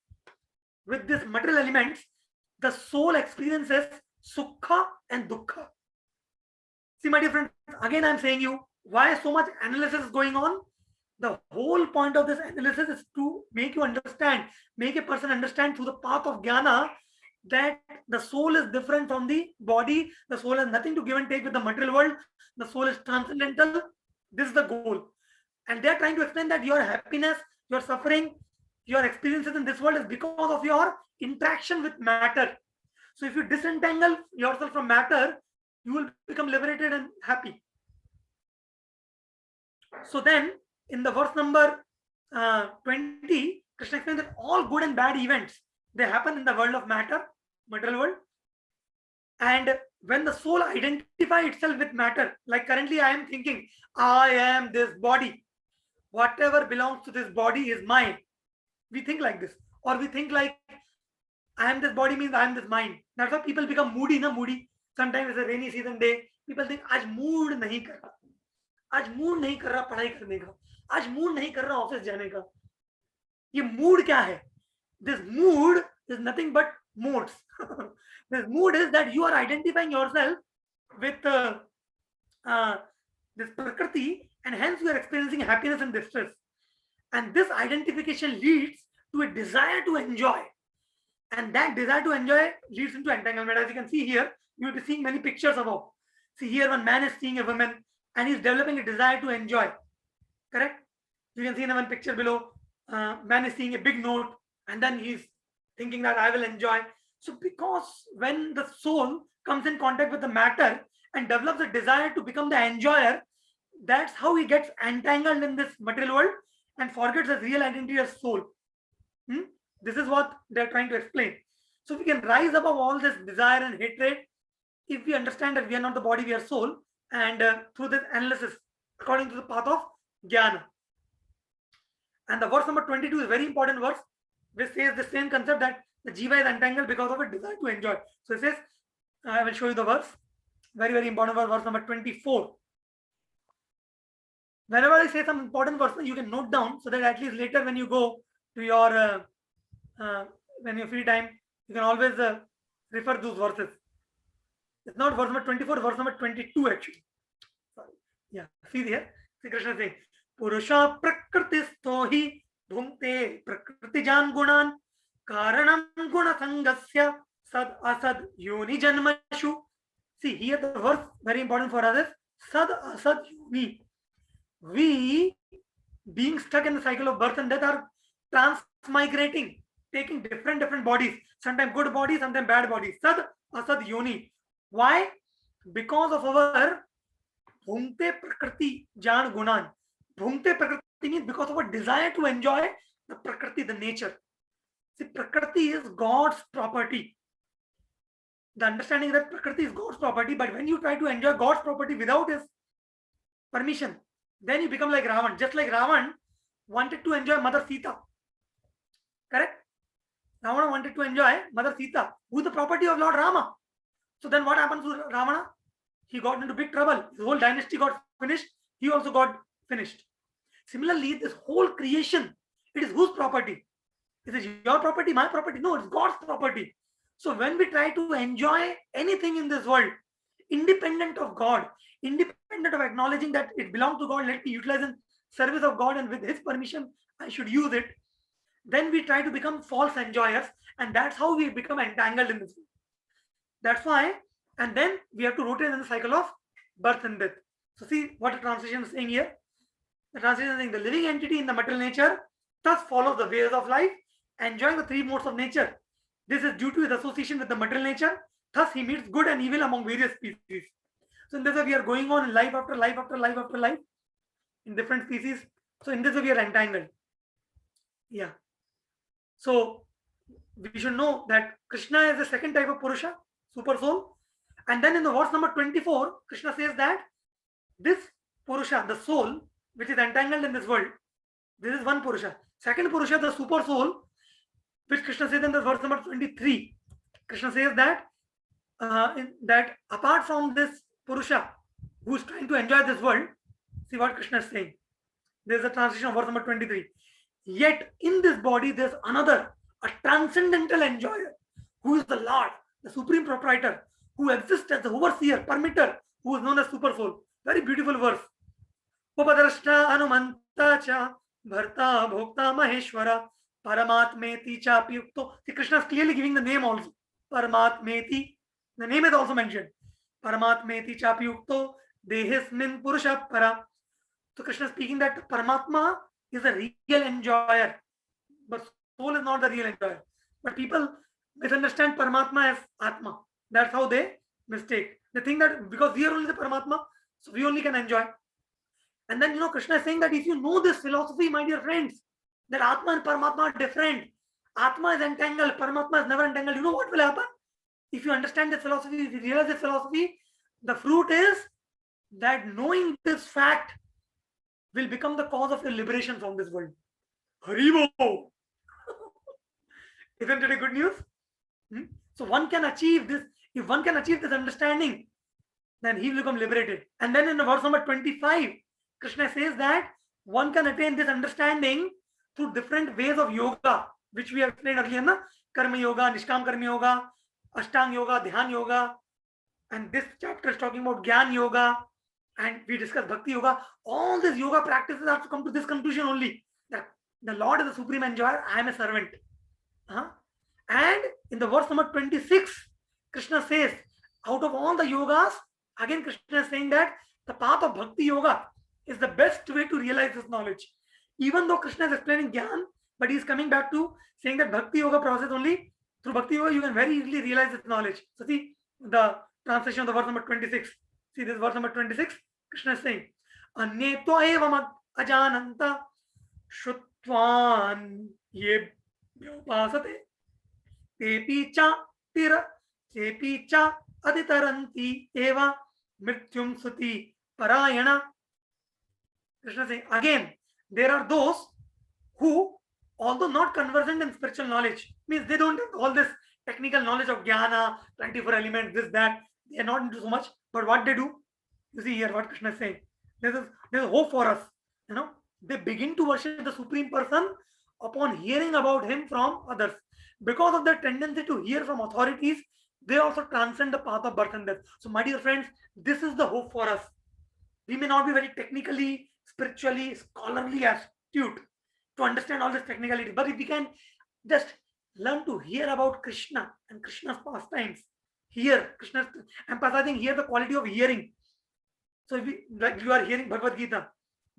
with these material elements, the soul experiences sukha and dukkha. See, my dear friends, again I am saying you, why so much analysis is going on? The whole point of this analysis is to make you understand, make a person understand through the path of jnana, that the soul is different from the body. The soul has nothing to give and take with the material world. The soul is transcendental. This is the goal. And they are trying to explain that your happiness, your suffering, your experiences in this world is because of your interaction with matter. So if you disentangle yourself from matter, you will become liberated and happy. So then, in the verse number 20, Krishna explains that all good and bad events, they happen in the world of matter, material world. And when the soul identifies itself with matter, like currently I am thinking, I am this body. Whatever belongs to this body is mine. We think like this. Or we think like, I am this body means I am this mind. That's why people become moody, moody. Sometimes it's a rainy season day. People think, आज mood नहीं कर रहा, आज mood नहीं कर रहा पढ़ाई करने का, आज mood नहीं कर रहा ऑफिस जाने का. ये mood क्या है? This mood is nothing but modes. This mood is that you are identifying yourself with this Prakriti, and hence you are experiencing happiness and distress. And this identification leads to a desire to enjoy. And that desire to enjoy leads into entanglement. As you can see here, you will be seeing many pictures above. See here, one man is seeing a woman and he's developing a desire to enjoy. Correct? You can see in one picture below, man is seeing a big note and then he's thinking that I will enjoy. So because when the soul comes in contact with the matter and develops a desire to become the enjoyer, that's how he gets entangled in this material world and forgets his real identity as soul. This is what they're trying to explain. So we can rise above all this desire and hatred if we understand that we are not the body, we are soul, and through this analysis, according to the path of Jnana. And the verse number 22 is a very important verse, which says the same concept that the jiva is entangled because of a desire to enjoy. So it says, I will show you the verse, very, very important verse number 24. Whenever I say some important verse, you can note down so that at least later when you go to your, when you're free time, you can always refer those verses. It's not verse number 24, verse number 22 actually. Sorry. Yeah, see here. See Krishna saying, Purusha prakritisto hi bhumte prakritijan gunan karanam guna sangasya sad asad yoni janmashu. See here the verse, very important for us, is sad asad yoni. We, being stuck in the cycle of birth and death, are transmigrating, taking different bodies, sometimes good bodies, sometimes bad bodies. Sad asad yoni. Why? Because of our bhumte prakriti jan gunan. Bhumte prakriti means because of a desire to enjoy the prakriti, the nature. See, prakriti is God's property. The understanding that prakriti is God's property, but when you try to enjoy God's property without his permission, then you become like Ravan. Just like Ravan wanted to enjoy Mother Sita. Correct? Ravana wanted to enjoy Mother Sita, who is the property of Lord Rama. So then what happens to Ravana? He got into big trouble. His whole dynasty got finished. He also got finished. Similarly, this whole creation, it is whose property? Is it your property, my property? No, it's God's property. So when we try to enjoy anything in this world, independent of God, independent of acknowledging that it belongs to God, let me utilize in service of God and with his permission, I should use it. Then we try to become false enjoyers, and that's how we become entangled in this world. That's why, and then we have to rotate in the cycle of birth and death. So see what the translation is saying here. The translation is saying the living entity in the material nature thus follows the ways of life, enjoying the three modes of nature. This is due to his association with the material nature. Thus he meets good and evil among various species. So in this way we are going on in life after life after life after life in different species. So in this way we are entangled. Yeah. So we should know that Krishna is the second type of Purusha, super soul. And then in the verse number 24, Krishna says that this Purusha, the soul, which is entangled in this world, this is one Purusha. Second Purusha, the super soul, which Krishna says in the verse number 23. Krishna says that that apart from this Purusha who is trying to enjoy this world, see what Krishna is saying. There is a translation of verse number 23. Yet in this body there is another, a transcendental enjoyer, who is the Lord, the supreme proprietor, who exists as the overseer, permitter, who is known as super soul. Very beautiful verse. Upadrashta anumanta cha bharta bhokta maheshwara paramatmeti chapi yukto. See, Krishna is clearly giving the name also. Paramatmeti. The name is also mentioned. Paramatmeti chapi yukto dehismin purusha para. So Krishna is speaking that Paramatma is a real enjoyer, but soul is not the real enjoyer. But people misunderstand Paramatma as Atma. That's how they mistake. They think that because we are only the Paramatma, so we only can enjoy. And then Krishna is saying that if you know this philosophy, my dear friends, that Atma and Paramatma are different. Atma is entangled, Paramatma is never entangled. You know what will happen? If you understand this philosophy, if you realize this philosophy, the fruit is that knowing this fact will become the cause of your liberation from this world. Haribo! Isn't it a good news? So one can achieve this. If one can achieve this understanding, then he will become liberated. And then in the verse number 25, Krishna says that one can attain this understanding through different ways of yoga, which we have explained earlier, na? Karma yoga, Nishkam Karma yoga, Ashtang yoga, Dhyan yoga. And this chapter is talking about Gyan yoga. And we discussed Bhakti yoga. All these yoga practices have to come to this conclusion only, that the Lord is the supreme enjoyer, I am a servant. And in the verse number 26, Krishna says, out of all the yogas, again Krishna is saying that the path of Bhakti yoga is the best way to realize this knowledge. Even though Krishna is explaining Gyan, but he is coming back to saying that Bhakti yoga process only, through Bhakti yoga you can very easily realize this knowledge. So see the translation of the verse number 26. See this verse number 26, Krishna is saying, Anyeto evam ajananta shutvan ye vyopasate तेपि च तिर तेपि च aditaranti eva mrityum suti parayana. Krishna saying again, there are those who, although not conversant in spiritual knowledge, means they don't have all this technical knowledge of jnana, 24 elements, this, that, they are not into so much, but what they do, you see here what Krishna is saying. There's hope for us. They begin to worship the Supreme Person upon hearing about him from others. Because of their tendency to hear from authorities, they also transcend the path of birth and death. So, my dear friends, this is the hope for us. We may not be very technically, spiritually, scholarly astute to understand all this technicality, but if we can just learn to hear about Krishna and Krishna's pastimes, hear Krishna's emphasizing here the quality of hearing. So, if like you are hearing Bhagavad Gita,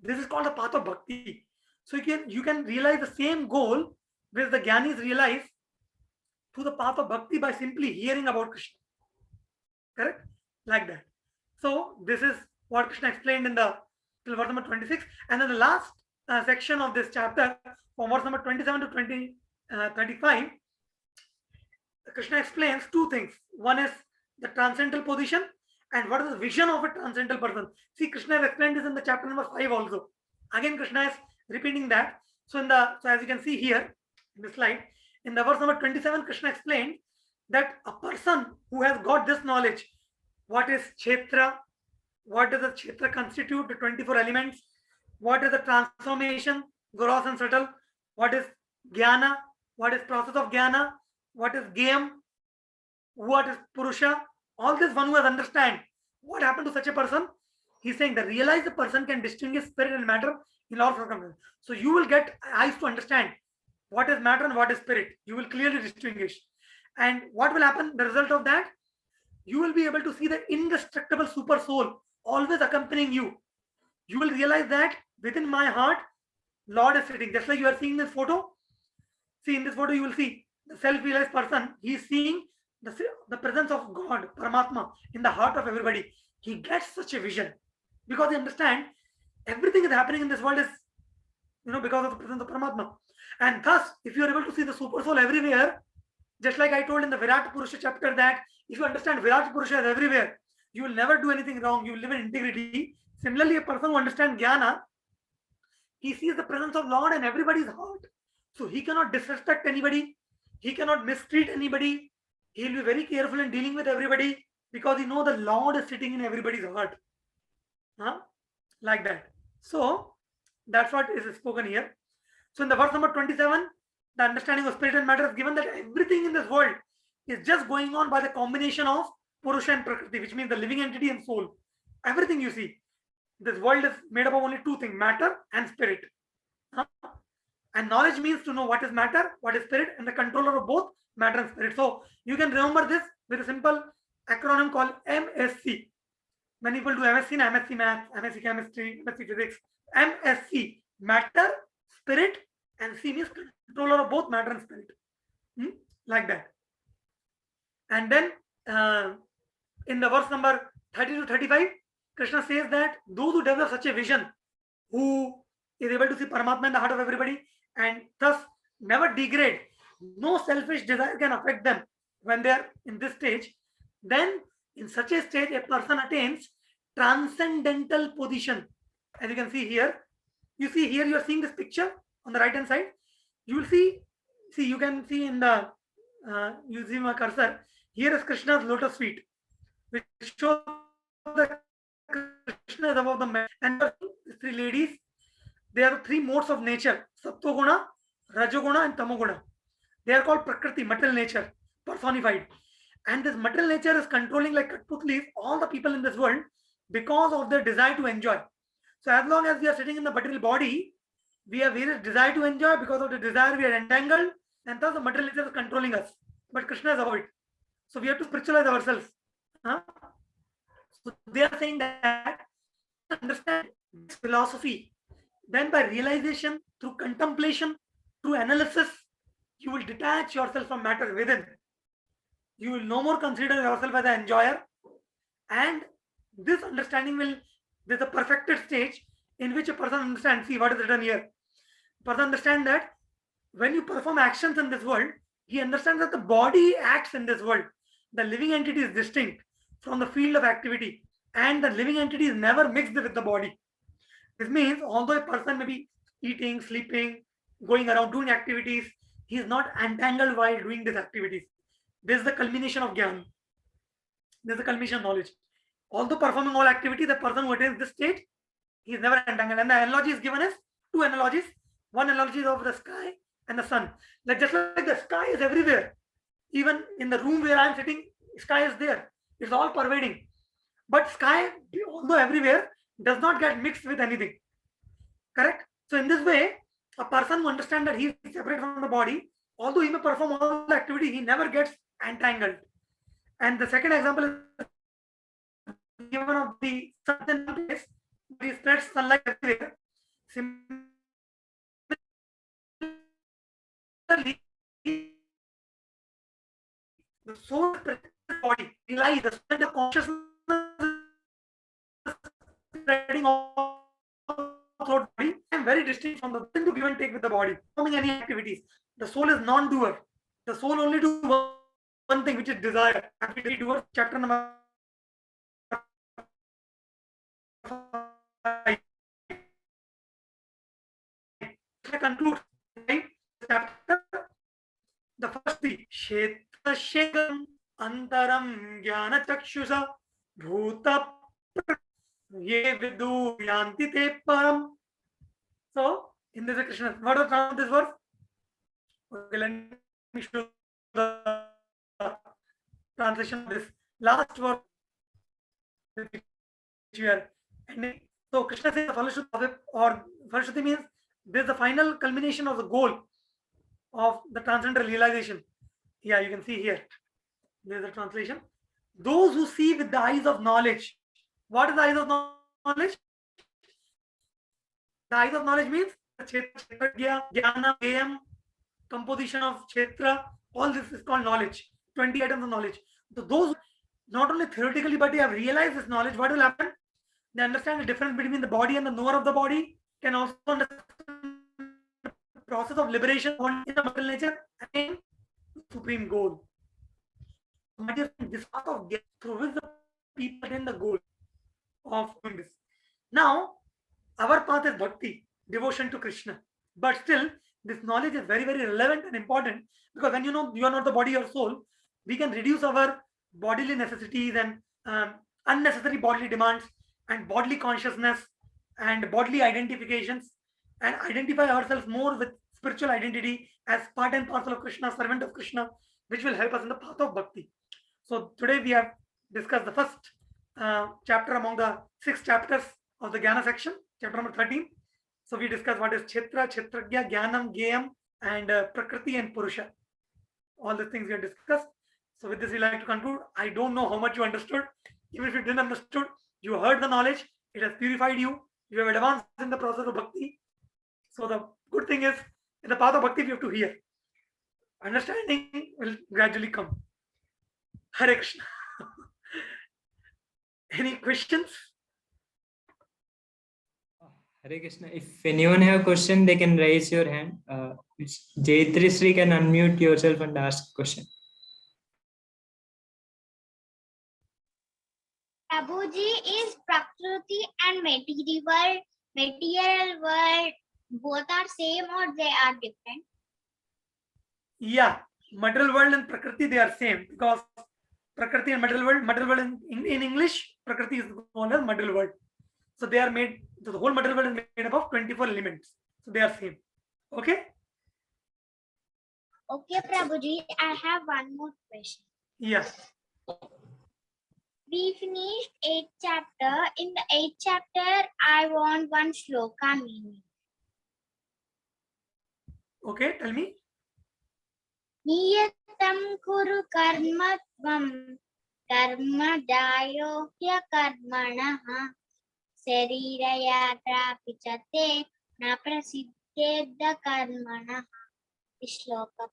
this is called the path of bhakti. So you can realize the same goal which the Gyanis realize through the path of bhakti by simply hearing about Krishna. Correct? Like that. So this is what Krishna explained in the till verse number 26. And then the last section of this chapter, from verse number 27 to 35, Krishna explains two things. One is the transcendental position and what is the vision of a transcendental person. See, Krishna has explained this in the chapter number 5 also. Again, Krishna is repeating that. So as you can see here in the slide, in the verse number 27, Krishna explained that a person who has got this knowledge, what is Kshetra, what does the Kshetra constitute, the 24 elements, what is the transformation, gross and subtle, what is Jnana, what is process of Jnana, what is Gayam, what is Purusha, all this one who has understand what happened to such a person, he's saying the realized person can distinguish spirit and matter in all circumstances. So you will get eyes to understand what is matter and what is spirit. You will clearly distinguish. And what will happen? The result of that, you will be able to see the indestructible super soul always accompanying you. You will realize that within my heart, Lord is sitting. Just like you are seeing this photo. See, in this photo, you will see the self-realized person. He is seeing the presence of God, Paramatma, in the heart of everybody. He gets such a vision because he understands everything is happening in this world is, because of the presence of Paramatma. And thus, if you are able to see the super soul everywhere, just like I told in the Virat Purusha chapter that if you understand Virat Purusha is everywhere, you will never do anything wrong. You will live in integrity. Similarly, a person who understands Jnana, he sees the presence of Lord in everybody's heart. So he cannot disrespect anybody. He cannot mistreat anybody. He will be very careful in dealing with everybody because he knows the Lord is sitting in everybody's heart. Like that. So that's what is spoken here. So in the verse number 27, the understanding of spirit and matter is given that everything in this world is just going on by the combination of Purusha and Prakriti, which means the living entity and soul. Everything you see, this world is made up of only two things, matter and spirit. And knowledge means to know what is matter, what is spirit, and the controller of both matter and spirit. So you can remember this with a simple acronym called MSC. Many people do MSc and MSc Math, MSc Chemistry, MSc Physics. MSc, matter, spirit, and C means controller of both matter and spirit. Like that. And then in the verse number 30 to 35, Krishna says that those who develop such a vision, who is able to see Paramatma in the heart of everybody and thus never degrade, no selfish desire can affect them when they are in this stage, then in such a stage a person attains transcendental position. As you can see here, you are seeing this picture on the right hand side. You will see you can see in the using my cursor, here is Krishna's lotus feet, which shows that Krishna is above the man. And the three ladies, they are the three modes of nature: Sattva-guna, Rajoguna, and Tamoguna. They are called Prakriti, material nature, personified. And this material nature is controlling like Katputlis all the people in this world because of their desire to enjoy. So as long as we are sitting in the material body, we have various desire to enjoy. Because of the desire, we are entangled, and thus the material nature is controlling us. But Krishna is above it. So we have to spiritualize ourselves. So they are saying that understand this philosophy. Then by realization, through contemplation, through analysis, you will detach yourself from matter within. You will no more consider yourself as an enjoyer. And this understanding there's a perfected stage in which a person understands, see what is written here. A person understands that when you perform actions in this world, he understands that the body acts in this world. The living entity is distinct from the field of activity, and the living entity is never mixed with the body. This means although a person may be eating, sleeping, going around doing activities, he is not entangled while doing these activities. This is the culmination of Gyan. This is the culmination of knowledge. Although performing all activity, the person who attains this state, he is never entangled. And the analogy is given as two analogies. One analogy is of the sky and the sun. Like just like the sky is everywhere. Even in the room where I am sitting, sky is there. It's all pervading. But sky, although everywhere, does not get mixed with anything. Correct? So in this way, a person who understands that he is separate from the body, although he may perform all the activity, he never gets entangled. And the second example is given of the sun in one place, he spreads sunlight everywhere. Similarly, the soul body relies the spread of consciousness spreading all throughout the body and very distinct from the thing to give and take with the body, performing any activities. The soul is non-doer. The soul only do one thing, which is desire. Activity doer, chapter number 5. I conclude chapter. The first thing, Kshetra Shekam Antaram Jnana Chakshusha Bhuta Ye Vidu Yanti Te Param. So, in this Krishna, what was found this verse? Okay, let me show the translation of this last verse which we are ending. So, Krishna says the Phalashruti of it, or Phalashruti means this is the final culmination of the goal of the transcendental realization. Yeah, you can see here. There is a translation. Those who see with the eyes of knowledge. What is the eyes of knowledge? The eyes of knowledge means Kshetra, Jnana, Gayam, composition of Kshetra, all this is called knowledge. 20 items of knowledge. So those not only theoretically but they have realized this knowledge, what will happen? They understand the difference between the body and the knower of the body, can also understand the process of liberation in the material nature and supreme goal. My dear friend, this path of Gyan through which the people attain the goal of doing this. Now, our path is bhakti, devotion to Krishna. But still, this knowledge is very, very relevant and important because when you know you are not the body or soul, we can reduce our bodily necessities and unnecessary bodily demands and bodily consciousness and bodily identifications and identify ourselves more with spiritual identity as part and parcel of Krishna, servant of Krishna, which will help us in the path of bhakti. So today we have discussed the first chapter among the 6 chapters of the Jnana section, chapter number 13. So we discussed what is Kshetra, Kshetragya, Jnanam, Gayam, and Prakriti and Purusha. All the things we have discussed. So with this, we like to conclude. I don't know how much you understood. Even if you didn't understood, you heard the knowledge. It has purified you. You have advanced in the process of bhakti. So the good thing is, in the path of bhakti, we have to hear. Understanding will gradually come. Hare Krishna. Any questions? Hare Krishna. If anyone have a question, they can raise your hand. Jayatri Sri can unmute yourself and ask question. Prabhuji, is Prakriti and material world both are same or they are different? Yeah, material world and Prakriti, they are same because Prakriti and material world in English, Prakriti is known as material world. So they are made, so the whole material world is made up of 24 elements. So they are same. Okay? Okay, Prabhuji, I have one more question. Yeah. We finished 8th chapter. In the 8th chapter, I want one shloka meaning. Okay, tell me. Niyatam kuru karma tvam karma dayo hya karmanaha sariraya trapichate na prasiddhedda karmanaha. This shloka.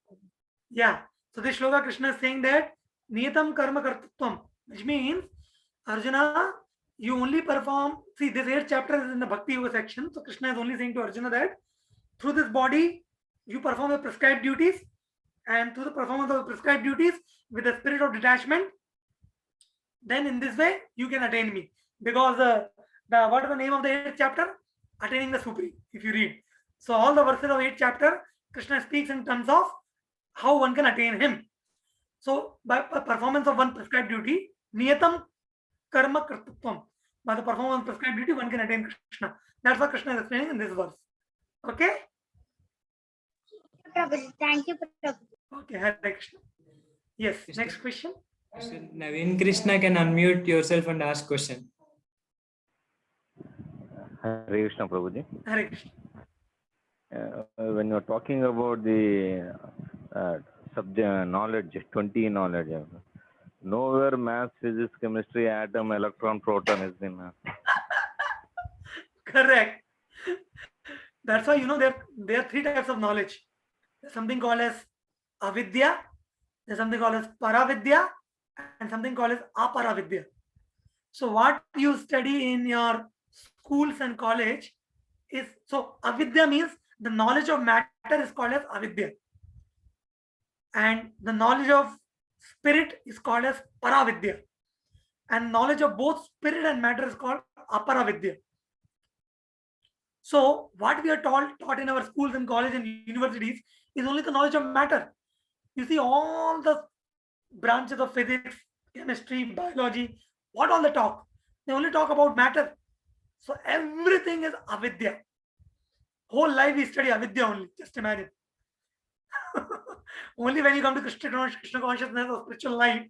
Yeah. So this shloka Krishna is saying that Niyatam karma kartatvam, which means Arjuna, you only perform. See, this 8th chapter is in the Bhakti Yoga section. So Krishna is only saying to Arjuna that through this body, you perform the prescribed duties and through the performance of the prescribed duties with the spirit of detachment, then in this way you can attain me. Because the what is the name of the 8th chapter? Attaining the Supreme. If you read, so all the verses of 8th chapter, Krishna speaks in terms of how one can attain him. So by performance of one prescribed duty, niyatam karma kartutvam. By the performance of prescribed duty, one can attain Krishna. That's what Krishna is explaining in this verse. Okay. Prabhuji. Thank you, Prabhuji. Okay. Hare Krishna. Yes. Yes, Next sir. question. So Naveen Krishna can unmute yourself and ask question. Hare Krishna, Prabhuji. Hare Krishna. When you're talking about the subject knowledge, 20 knowledge, nowhere math, physics, chemistry, atom, electron, proton has been. Correct. That's why there are 3 types of knowledge. There's something called as avidya, there's something called as paravidya, and something called as aparavidya. So what you study in your schools and college is, so avidya means the knowledge of matter is called as avidya, and the knowledge of spirit is called as paravidya, and knowledge of both spirit and matter is called aparavidya. So what we are taught in our schools and colleges and universities is only the knowledge of matter. You see, all the branches of physics, chemistry, biology, what all they talk? They only talk about matter. So everything is avidya. Whole life we study avidya only. Just imagine. Only when you come to Krishna consciousness or spiritual life,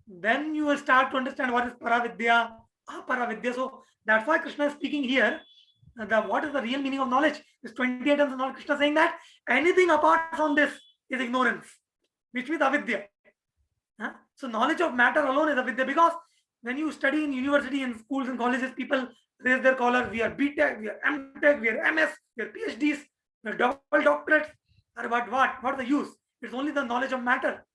then you will start to understand what is paravidya, aparavidya. So that's why Krishna is speaking here. What is the real meaning of knowledge? This 20 items of knowledge. Krishna saying that anything apart from this is ignorance, which means avidya. So knowledge of matter alone is avidya, because when you study in university and schools and colleges, people raise their collar. We are BTech, we are MTech, we are MS, we are PhDs, we are double doctorates. But what is the use? It's only the knowledge of matter.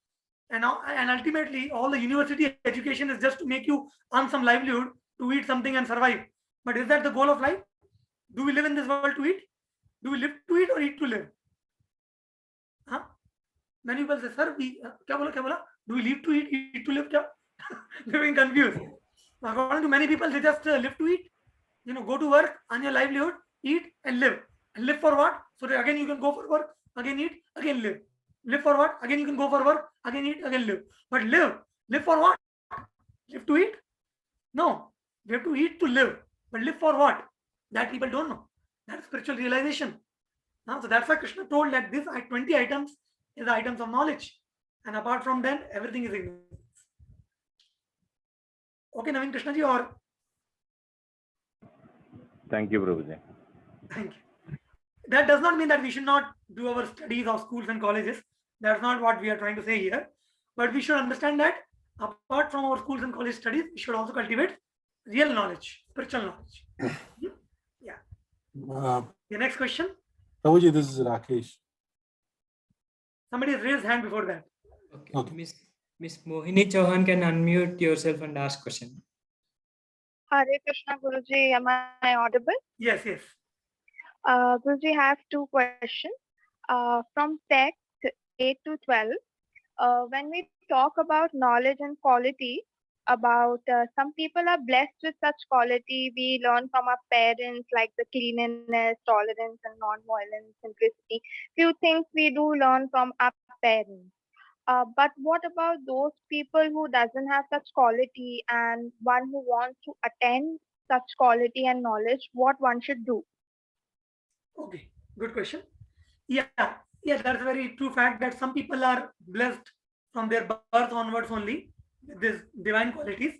And ultimately, all the university education is just to make you earn some livelihood, to eat something and survive. But is that the goal of life? Do we live in this world to eat? Do we live to eat or eat to live? Many people say, sir, kya bola? Do we live to eat to live? They're being confused. According to many people, they just live to eat. Go to work, earn your livelihood, eat and live. And live for what? So that again you can go for work, again eat, again live. Live for what? Again you can go for work, again eat, again live. But live for what? Live to eat? No, we have to eat to live. But live for what? That people don't know. That's spiritual realization. So that's why Krishna told that this 20 items is the items of knowledge. And apart from that, everything is ignorance. Okay, Naveen Krishna ji, or? Thank you, Prabhuji. Thank you. That does not mean that we should not do our studies of schools and colleges. That's not what we are trying to say here. But we should understand that apart from our schools and college studies, we should also cultivate real knowledge, spiritual knowledge. The next question. Prabhuji, this is Rakesh. Somebody has raised hand before that. Okay. Miss Mohini Chauhan can unmute yourself and ask question. Hare Krishna, Guruji. Am I audible? Yes. Guruji, I have 2 questions. From text 8 to 12, when we talk about knowledge and quality, about some people are blessed with such quality we learn from our parents, like the cleanliness, tolerance, and non-violence, simplicity. Few things we do learn from our parents. But what about those people who doesn't have such quality and one who wants to attain such quality and knowledge, what one should do? Okay, good question. Yeah, that's a very true fact that some people are blessed from their birth onwards only with these divine qualities.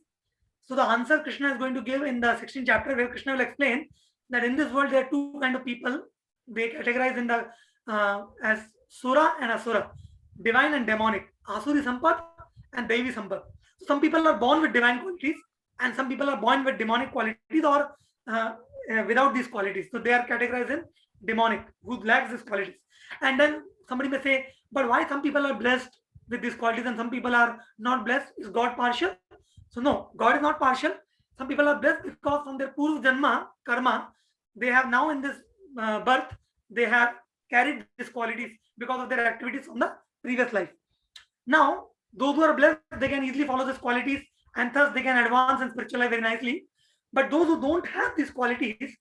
So the answer Krishna is going to give in the 16th chapter, where Krishna will explain that in this world there are 2 kinds of people. They categorize in the as Sura and Asura, divine and demonic, Asuri Sampat and Devi Sampat. So some people are born with divine qualities and some people are born with demonic qualities or without these qualities. So they are categorized in demonic, who lacks these qualities. And then somebody may say, but why some people are blessed with these qualities and some people are not blessed? Is God partial? So no, God is not partial. Some people are blessed because from their Purva Janma, karma, they have now in this birth, they have carried these qualities because of their activities from the previous life. Now, those who are blessed, they can easily follow these qualities, and thus they can advance in spiritual life very nicely. But those who don't have these qualities,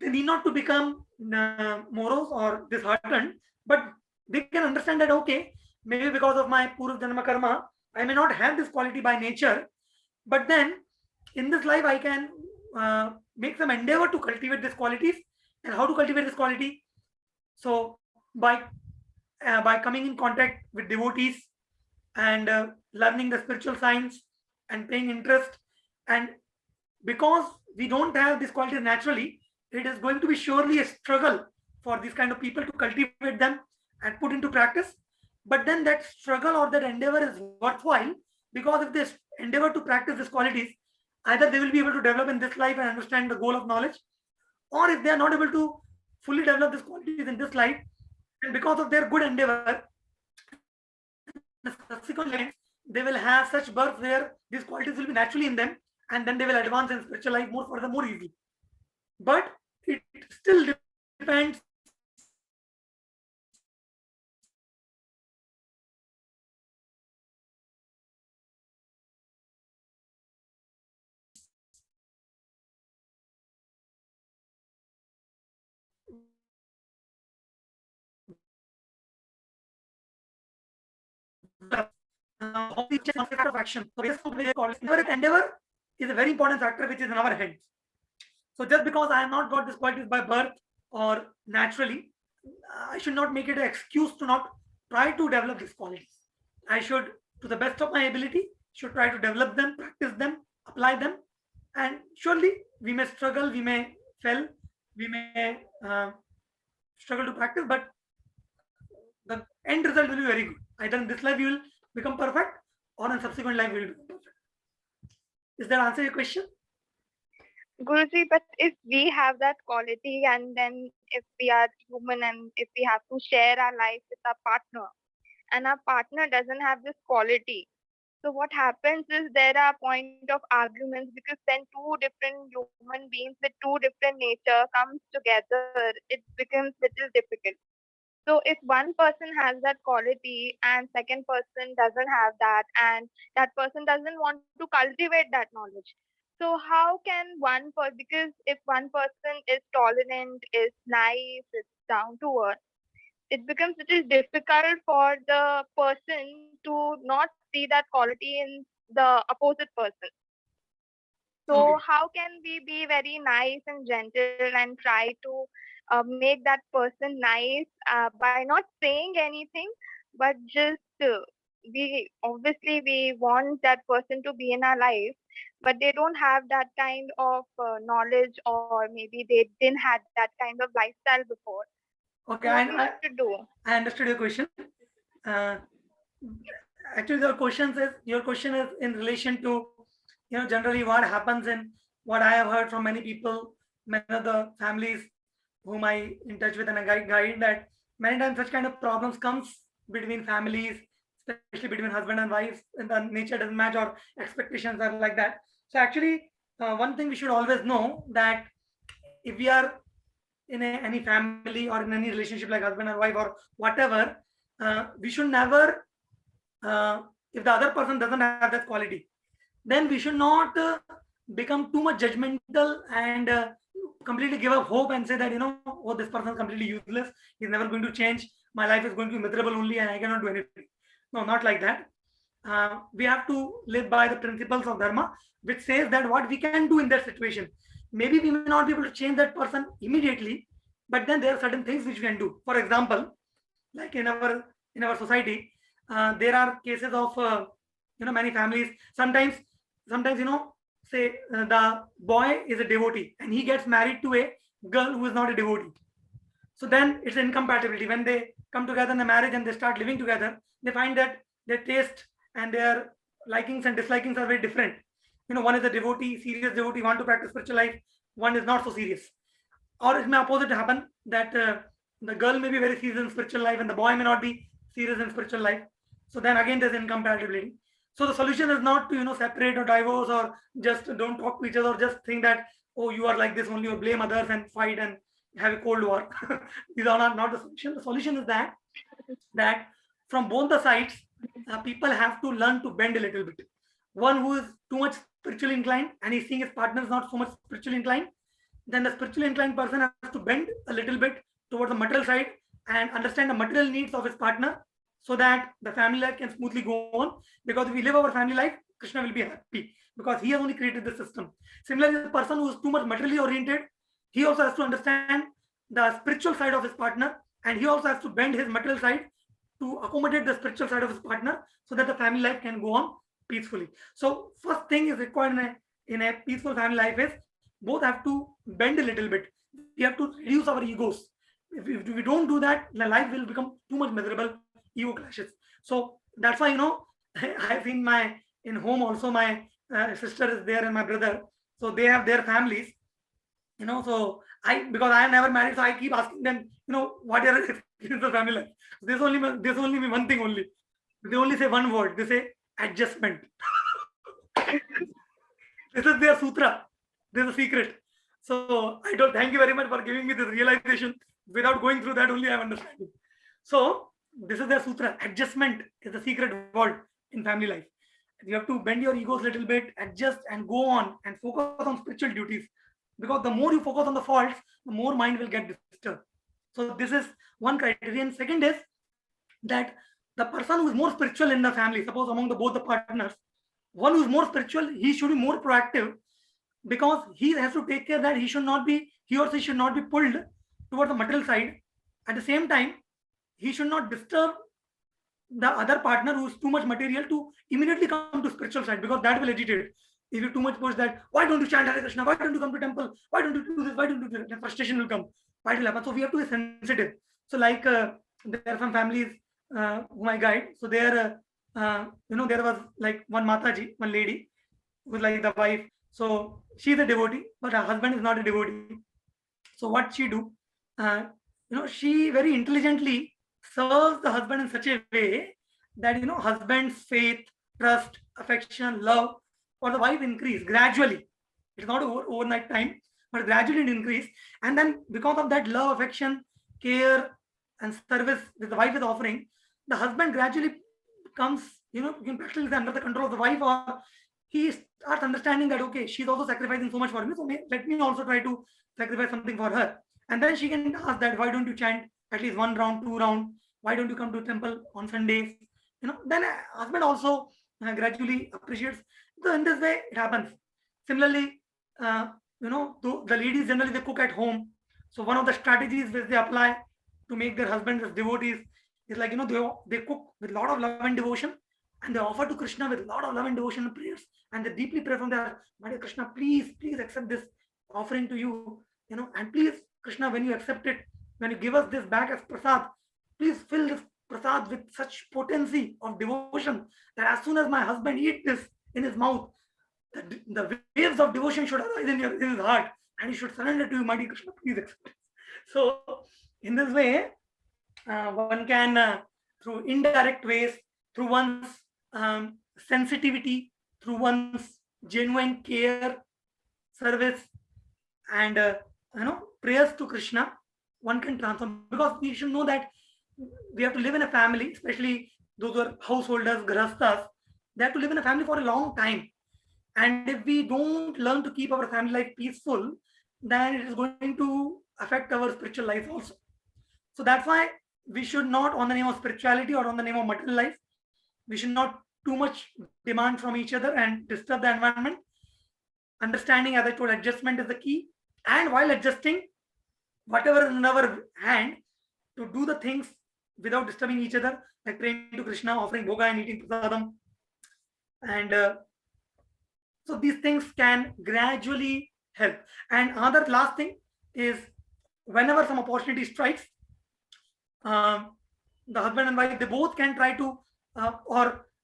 they need not to become morose or disheartened, but they can understand that, okay, maybe because of my Purva Janma Karma, I may not have this quality by nature, but then in this life I can make some endeavor to cultivate these qualities. And how to cultivate this quality? So by coming in contact with devotees and learning the spiritual science and paying interest, and because we don't have this quality naturally, it is going to be surely a struggle for these kind of people to cultivate them and put into practice. But then that struggle or that endeavor is worthwhile, because if they endeavor to practice these qualities, either they will be able to develop in this life and understand the goal of knowledge, or if they are not able to fully develop these qualities in this life, and because of their good endeavor, the subsequent lives, they will have such births where these qualities will be naturally in them, and then they will advance in spiritual life more further, more easily. But it still depends how we change concept of action. So endeavor is a very important factor which is in our hands. So just because I have not got these qualities by birth or naturally, I should not make it an excuse to not try to develop these qualities. I should, to the best of my ability, should try to develop them, practice them, apply them, and surely we may struggle, we may fail, we may struggle to practice, but the end result will be very good. Either in this life you will become perfect, or in subsequent life you will become perfect. Is that answer your question? Guruji, but if we have that quality, and then if we are human and if we have to share our life with our partner, and our partner doesn't have this quality, so what happens is there are point of arguments, because then two different human beings with two different nature comes together, it becomes little difficult. So if one person has that quality and second person doesn't have that, and that person doesn't want to cultivate that knowledge, so how can one person, because if one person is tolerant, is nice, is down to earth, it becomes little difficult for the person to not see that quality in the opposite person. So Okay. how can we be very nice and gentle and try to make that person nice by not saying anything, but just we obviously we want that person to be in our life, but they don't have that kind of knowledge, or maybe they didn't had that kind of lifestyle before. Okay, What we should do? I understood your question. Uh, Actually, your question is in relation to, generally what happens, and what I have heard from many people, many of the families whom I in touch with and I guide, that many times such kind of problems comes between families, especially between husband and wife, and the nature doesn't match or expectations are like that. So actually, one thing we should always know, that if we are in any family or in any relationship like husband and wife or whatever, we should never, if the other person doesn't have that quality, then we should not become too much judgmental and completely give up hope and say that, oh, this person is completely useless, he's never going to change, my life is going to be miserable only and I cannot do anything. No, not like that. We have to live by the principles of dharma, which says that what we can do in that situation. Maybe we may not be able to change that person immediately, but then there are certain things which we can do. For example, like in our society, there are cases of many families. Sometimes say the boy is a devotee and he gets married to a girl who is not a devotee. So then it's incompatibility. When they come together in a marriage and they start living together, they find that their taste and their likings and dislikings are very different. One is a devotee, serious devotee, want to practice spiritual life. One is not so serious. Or it may opposite happen, that the girl may be very serious in spiritual life and the boy may not be serious in spiritual life. So then again there's incompatibility. So the solution is not to separate or divorce or just don't talk to each other or just think that, oh, you are like this only, or blame others and fight and have a cold war. These are not the solution. The solution is that from both the sides, people have to learn to bend a little bit. One who is too much spiritually inclined and he's seeing his partner is not so much spiritually inclined, then the spiritually inclined person has to bend a little bit towards the material side and understand the material needs of his partner, so that the family life can smoothly go on. Because if we live our family life, Krishna will be happy, because he has only created the system. Similarly, the person who is too much materially oriented, he also has to understand the spiritual side of his partner, and he also has to bend his material side to accommodate the spiritual side of his partner, so that the family life can go on peacefully. So first thing is required in a peaceful family life is both have to bend a little bit. We have to reduce our egos. If we don't do that, the life will become too much miserable, ego clashes. So that's why, I've seen in home also, my sister is there and my brother. So they have their families, so because I am never married, so I keep asking them, what are the experience of family life? There's only one thing only. They only say one word. They say adjustment. This is their sutra. This is a secret. So I don't thank you very much for giving me this realization. Without going through that, only I am understanding. So this is their sutra. Adjustment is the secret word in family life. You have to bend your egos a little bit, adjust, and go on and focus on spiritual duties. Because the more you focus on the faults, the more mind will get disturbed. So this is one criterion. Second is that the person who is more spiritual in the family, suppose among both the partners, one who is more spiritual, he should be more proactive, because he has to take care that he or she should not be pulled towards the material side. At the same time, he should not disturb the other partner who is too much material to immediately come to spiritual side, because that will agitate. If you too much push that, why don't you chant Hare Krishna? Why don't you come to temple? Why don't you do this? Why don't you do that? Then frustration will come. Why will happen? So we have to be sensitive. So like there are some families whom I guide. So there, there was like one Mataji, one lady who was like the wife. So she's a devotee, but her husband is not a devotee. So what she do? She very intelligently serves the husband in such a way that husband's faith, trust, affection, love for the wife increase gradually. It's not overnight time, but gradually it increase. And then because of that love, affection, care, and service that the wife is offering, the husband gradually becomes, practically under the control of the wife, or he starts understanding that, okay, she's also sacrificing so much for me, so let me also try to sacrifice something for her. And then she can ask that, why don't you chant at least 1 round, 2 round? Why don't you come to temple on Sundays? Then husband also gradually appreciates. So in this way, it happens. Similarly, the ladies generally they cook at home. So one of the strategies which they apply to make their husbands as devotees is like, they cook with a lot of love and devotion, and they offer to Krishna with a lot of love and devotion and prayers, and they deeply pray from their, my dear Krishna, please accept this offering to you, and please Krishna, when you accept it, when you give us this back as prasad, please fill this prasad with such potency of devotion that as soon as my husband eats this in his mouth, the waves of devotion should arise in his heart, and he should surrender to you, mighty Krishna, please accept it. So in this way, one can, through indirect ways, through one's sensitivity, through one's genuine care, service, and prayers to Krishna, one can transform. Because we should know that we have to live in a family, especially those who are householders, grahasthas, they have to live in a family for a long time. And if we don't learn to keep our family life peaceful, then it is going to affect our spiritual life also. So that's why we should not, on the name of spirituality or on the name of material life, we should not too much demand from each other and disturb the environment. Understanding, as I told, adjustment is the key. And while adjusting, whatever is in our hand, to do the things without disturbing each other, like praying to Krishna, offering bhoga and eating prasadam. And so these things can gradually help. And another last thing is, whenever some opportunity strikes, the husband and wife, they both can try to,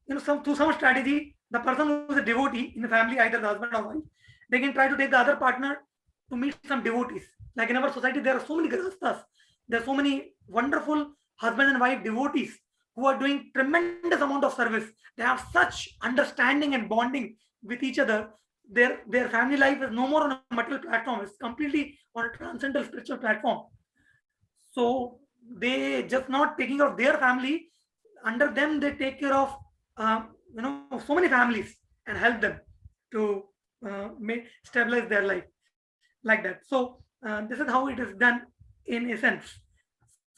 through some strategy, the person who is a devotee in the family, either the husband or wife, they can try to take the other partner to meet some devotees. Like in our society, there are so many grahasthas. There are so many wonderful husband and wife devotees who are doing tremendous amount of service. They have such understanding and bonding with each other. Their family life is no more on a material platform. It's completely on a transcendental spiritual platform. So they just not taking care of their family. under them they take care of so many families and help them to stabilize their life like that. So this is how it is done in essence.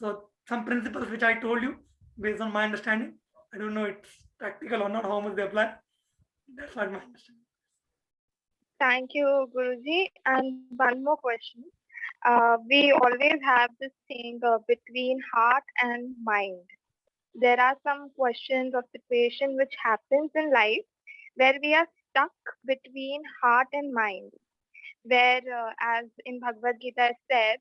So some principles which I told you based on my understanding. I don't know it's practical or not, how much they apply. That's what my understanding. Thank you, Guruji. And one more question. We always have this thing between heart and mind. There are some questions or situation which happens in life where we are stuck between heart and mind. Where, as in Bhagavad Gita said,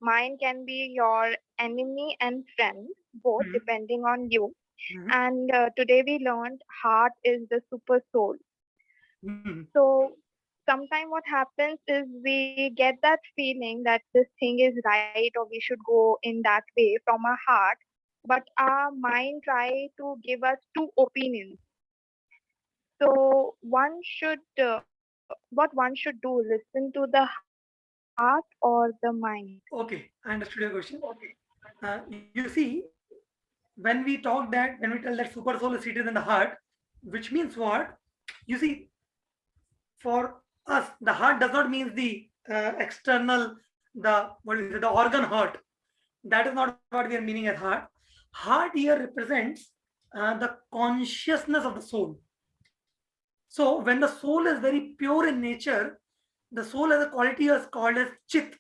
mind can be your enemy and friend, both Mhm. depending on you. Mhm. And today we learned heart is the super soul. Mhm. So sometimes what happens is we get that feeling that this thing is right or we should go in that way from our heart, but our mind try to give us two opinions. So one should, what one should do, listen to the heart or the mind. Okay, I understood your question. You see, when we talk that, when we tell that super soul is seated in the heart, which means what? You see, for us, the heart does not mean the external, the what is it, the organ heart. That is not what we are meaning as heart. Heart here represents the consciousness of the soul. So when the soul is very pure in nature, the soul has a quality is called as chit,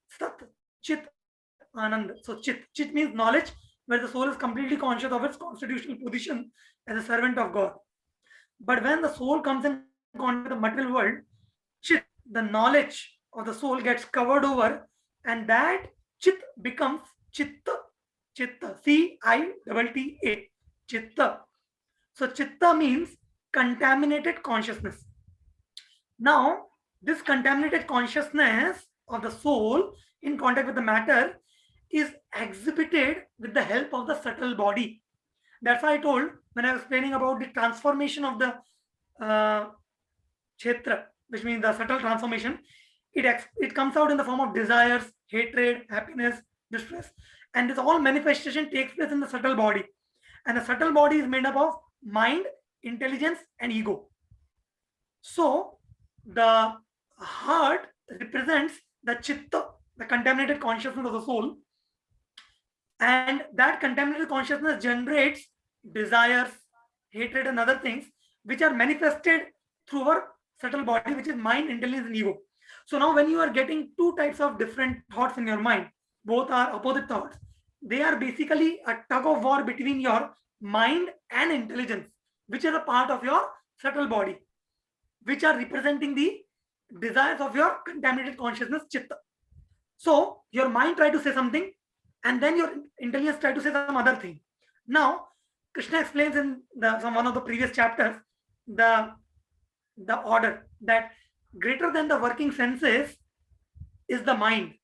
sat, chit, anand. So chit means knowledge, where the soul is completely conscious of its constitutional position as a servant of God. But when the soul comes in contact with the material world, chit, the knowledge of the soul gets covered over, and that chit becomes chitta. Chitta, Citta, chitta. So chitta means contaminated consciousness. Now, this contaminated consciousness of the soul in contact with the matter is exhibited with the help of the subtle body. That's why I told when I was explaining about the transformation of the kshetra, which means the subtle transformation. It comes out in the form of desires, hatred, happiness, distress, and this all manifestation takes place in the subtle body. And the subtle body is made up of mind, intelligence, and ego. So the heart represents the chitta, the contaminated consciousness of the soul, and that contaminated consciousness generates desires, hatred, and other things which are manifested through our subtle body, which is mind, intelligence, and ego. So now, when you are getting two types of different thoughts in your mind, both are opposite thoughts. They are basically a tug of war between your mind and intelligence, which is a part of your subtle body, which are representing the desires of your contaminated consciousness, chitta. So your mind try to say something, and then your intelligence try to say some other thing. Now, Krishna explains in one of the previous chapters the order that greater than the working senses is the mind.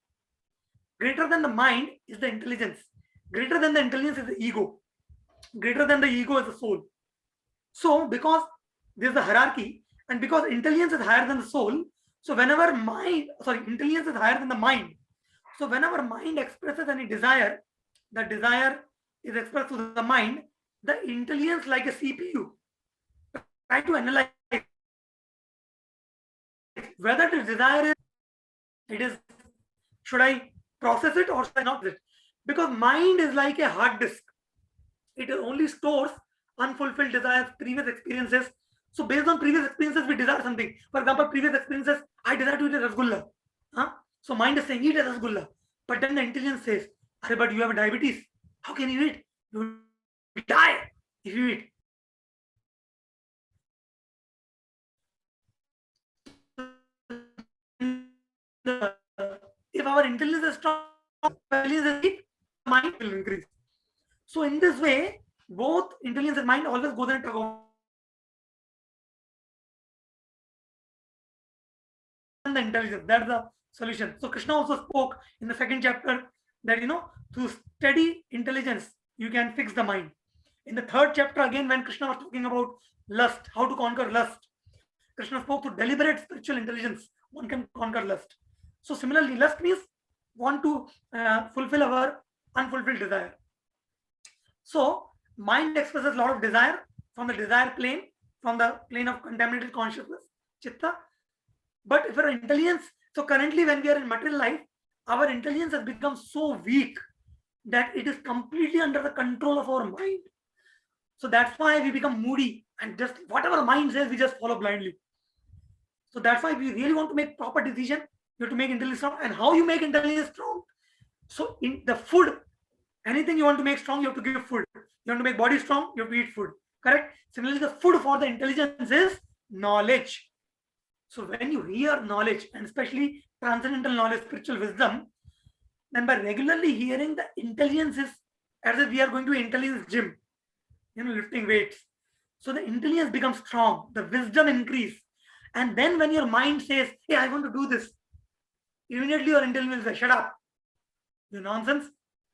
Greater than the mind is the intelligence. Greater than the intelligence is the ego. Greater than the ego is the soul. So, because there's a hierarchy, and because intelligence is higher than the soul, so whenever intelligence is higher than the mind. So whenever mind expresses any desire, the desire is expressed to the mind, the intelligence like a CPU try to analyze whether the desire is should I process it or should I not process it? Because mind is like a hard disk. It only stores unfulfilled desires, previous experiences. So based on previous experiences, we desire something. For example, previous experiences, I desire to eat a rasgulla. So mind is saying eat a rasgulla. But then the intelligence says, but you have diabetes. How can you eat? You will die if you eat. If our intelligence is strong, mind will increase. So in this way, both intelligence and mind always goes in a tug of the intelligence. That's the solution. So Krishna also spoke in the second chapter that through steady intelligence you can fix the mind. In the third chapter again, when Krishna was talking about lust, how to conquer lust, Krishna spoke to deliberate spiritual intelligence. One can conquer lust. So similarly, lust means want to fulfill our unfulfilled desire. So Mind expresses a lot of desire from the desire plane, from the plane of contaminated consciousness, chitta. But if our intelligence, so currently when we are in material life, our intelligence has become so weak that it is completely under the control of our mind. So that's why we become moody and just whatever mind says, we just follow blindly. So that's why we really want to make proper decision. You have to make intelligence strong. And how you make intelligence strong? So in the food, anything you want to make strong, you have to give food. You want to make body strong, you have to eat food. Correct? Similarly, the food for the intelligence is knowledge. So when you hear knowledge, and especially transcendental knowledge, spiritual wisdom, then by regularly hearing the intelligence is as if we are going to intelligence gym, lifting weights. So the intelligence becomes strong, the wisdom increase. And then when your mind says, hey, I want to do this, immediately your intelligence will say, shut up. You're nonsense.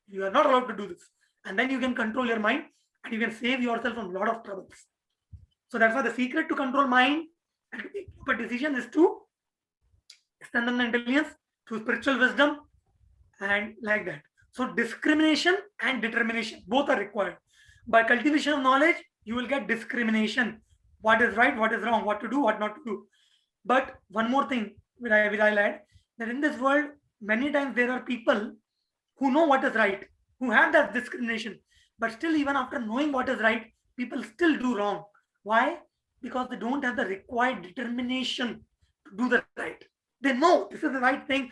You are not allowed to do this. And then you can control your mind and you can save yourself from a lot of troubles. So that's why the secret to control mind and to make proper decision is to strengthen the intelligence through spiritual wisdom and like that. So discrimination and determination, both are required. By cultivation of knowledge, you will get discrimination. What is right, what is wrong, what to do, what not to do. But one more thing which I'll add, that in this world, many times there are people who know what is right, who have that discrimination. But still, even after knowing what is right, people still do wrong. Why? Because they don't have the required determination to do the right. They know this is the right thing.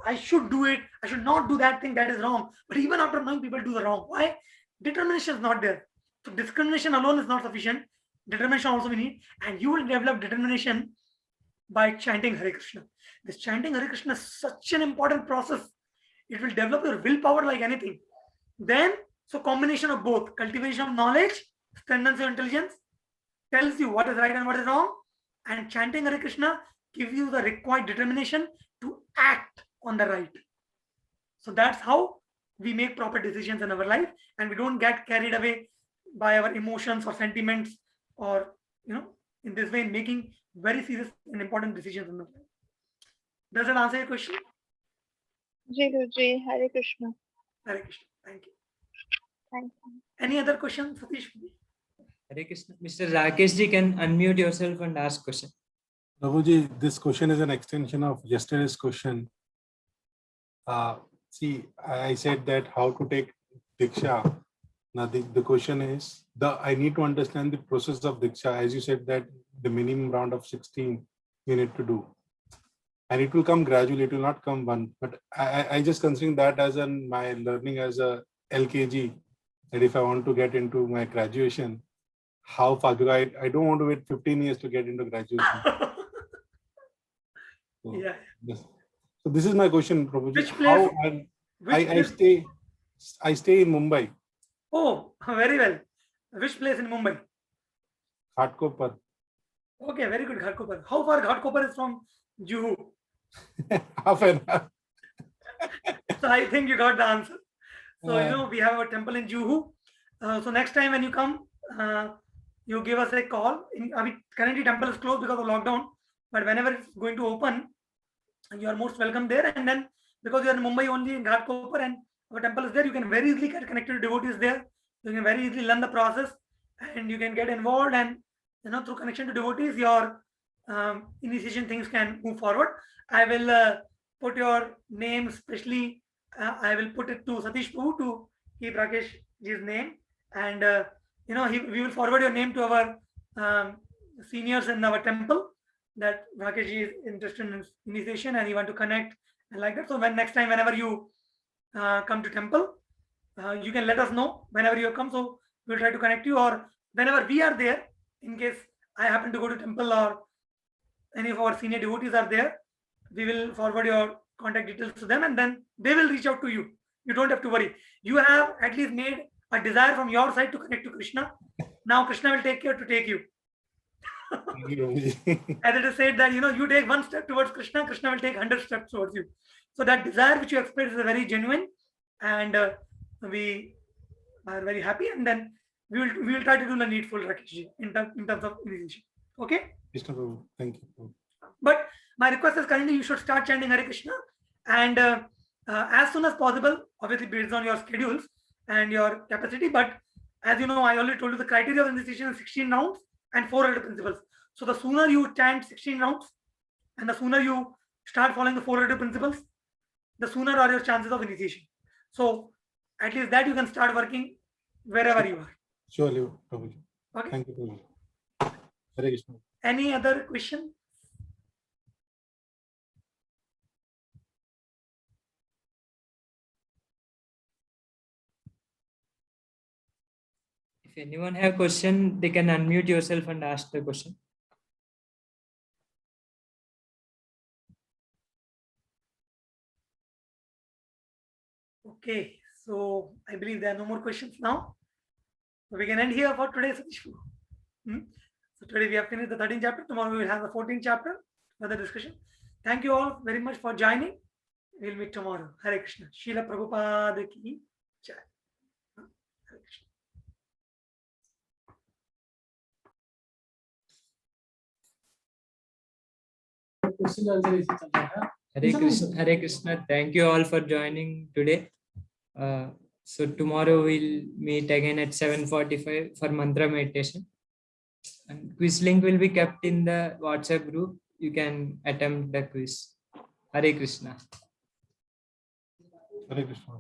I should do it. I should not do that thing that is wrong. But even after knowing, people do the wrong. Why? Determination is not there. So discrimination alone is not sufficient. Determination also we need. And you will develop determination by chanting Hare Krishna. This chanting Hare Krishna is such an important process. It will develop your willpower like anything. Then, so combination of both, cultivation of knowledge, strengthens your intelligence, tells you what is right and what is wrong, and chanting Hare Krishna gives you the required determination to act on the right. So that's how we make proper decisions in our life, and we don't get carried away by our emotions or sentiments, or in this way making very serious and important decisions in our life. Does that answer your question? Ji Guruji, Hare Krishna. Hare Krishna. Thank you. Thank you. Any other questions, Satish? Hare Krishna. Mr. Rakesh ji can unmute yourself and ask question. Prabhuji, this question is an extension of yesterday's question. See, I said that how to take Diksha. Now the question is, I need to understand the process of Diksha. As you said that the minimum round of 16 you need to do. And it will come gradually, it will not come one. But I just considering that as my learning as a LKG, that if I want to get into my graduation, how far? Because I don't want to wait 15 years to get into graduation. So, Yeah. yes. So this is my question, Prabhuji. Which place? I stay in Mumbai. Oh, very well. Which place in Mumbai? Ghatkopar. Okay, very good, Ghatkopar. How far Ghatkopar is from Juhu? Half an hour. So I think you got the answer. So, we have a temple in Juhu. So next time when you come, you give us a call. Currently temple is closed because of lockdown. But whenever it's going to open, you are most welcome there. And then because you are in Mumbai only, in Ghatkopar, and our temple is there, you can very easily get connected to devotees there. You can very easily learn the process, and you can get involved, and through connection to devotees, your initiation things can move forward. I will put your name, especially I will put it to Satish Prabhu to keep Rakesh ji's name, and we will forward your name to our seniors in our temple, that Rakesh ji is interested in initiation and you want to connect and like that. So next time whenever you come to temple, you can let us know whenever you come. So we'll try to connect you, or whenever we are there, in case I happen to go to temple or any of our senior devotees are there, we will forward your contact details to them, and then they will reach out to you. You don't have to worry. You have at least made a desire from your side to connect to Krishna. Now Krishna will take care to take you. As it is said that you take one step towards Krishna, Krishna will take 100 steps towards you. So that desire which you express is very genuine, and we are very happy. And then we will try to do the needful, Rakesh ji, in terms of initiation. Okay. Krishna Prabhu, thank you. But my request is currently you should start chanting Hare Krishna, and as soon as possible, obviously based on your schedules and your capacity. But As you know, I already told you the criteria of initiation is 16 rounds and 4 related principles. So the sooner you chant 16 rounds and the sooner you start following the 4 related principles, the sooner are your chances of initiation. So at least that you can start working wherever you are. Surely, Prabhuji. Okay. Thank you, Prabhuji. Hare Krishna. Any other question? If anyone have question, they can unmute yourself and ask the question. Okay, so I believe there are no more questions now. So we can end here for today's issue. So today we have finished the 13th chapter. Tomorrow we will have the 14th chapter for the discussion. Thank you all very much for joining. We'll meet tomorrow. Hare Krishna. Srila Prabhupada ki jai. Hare Krishna. Hare Krishna. Thank you all for joining today. So tomorrow we'll meet again at 7:45 for mantra meditation. And quiz link will be kept in the WhatsApp group. You can attempt the quiz. Hare Krishna. Hare Krishna.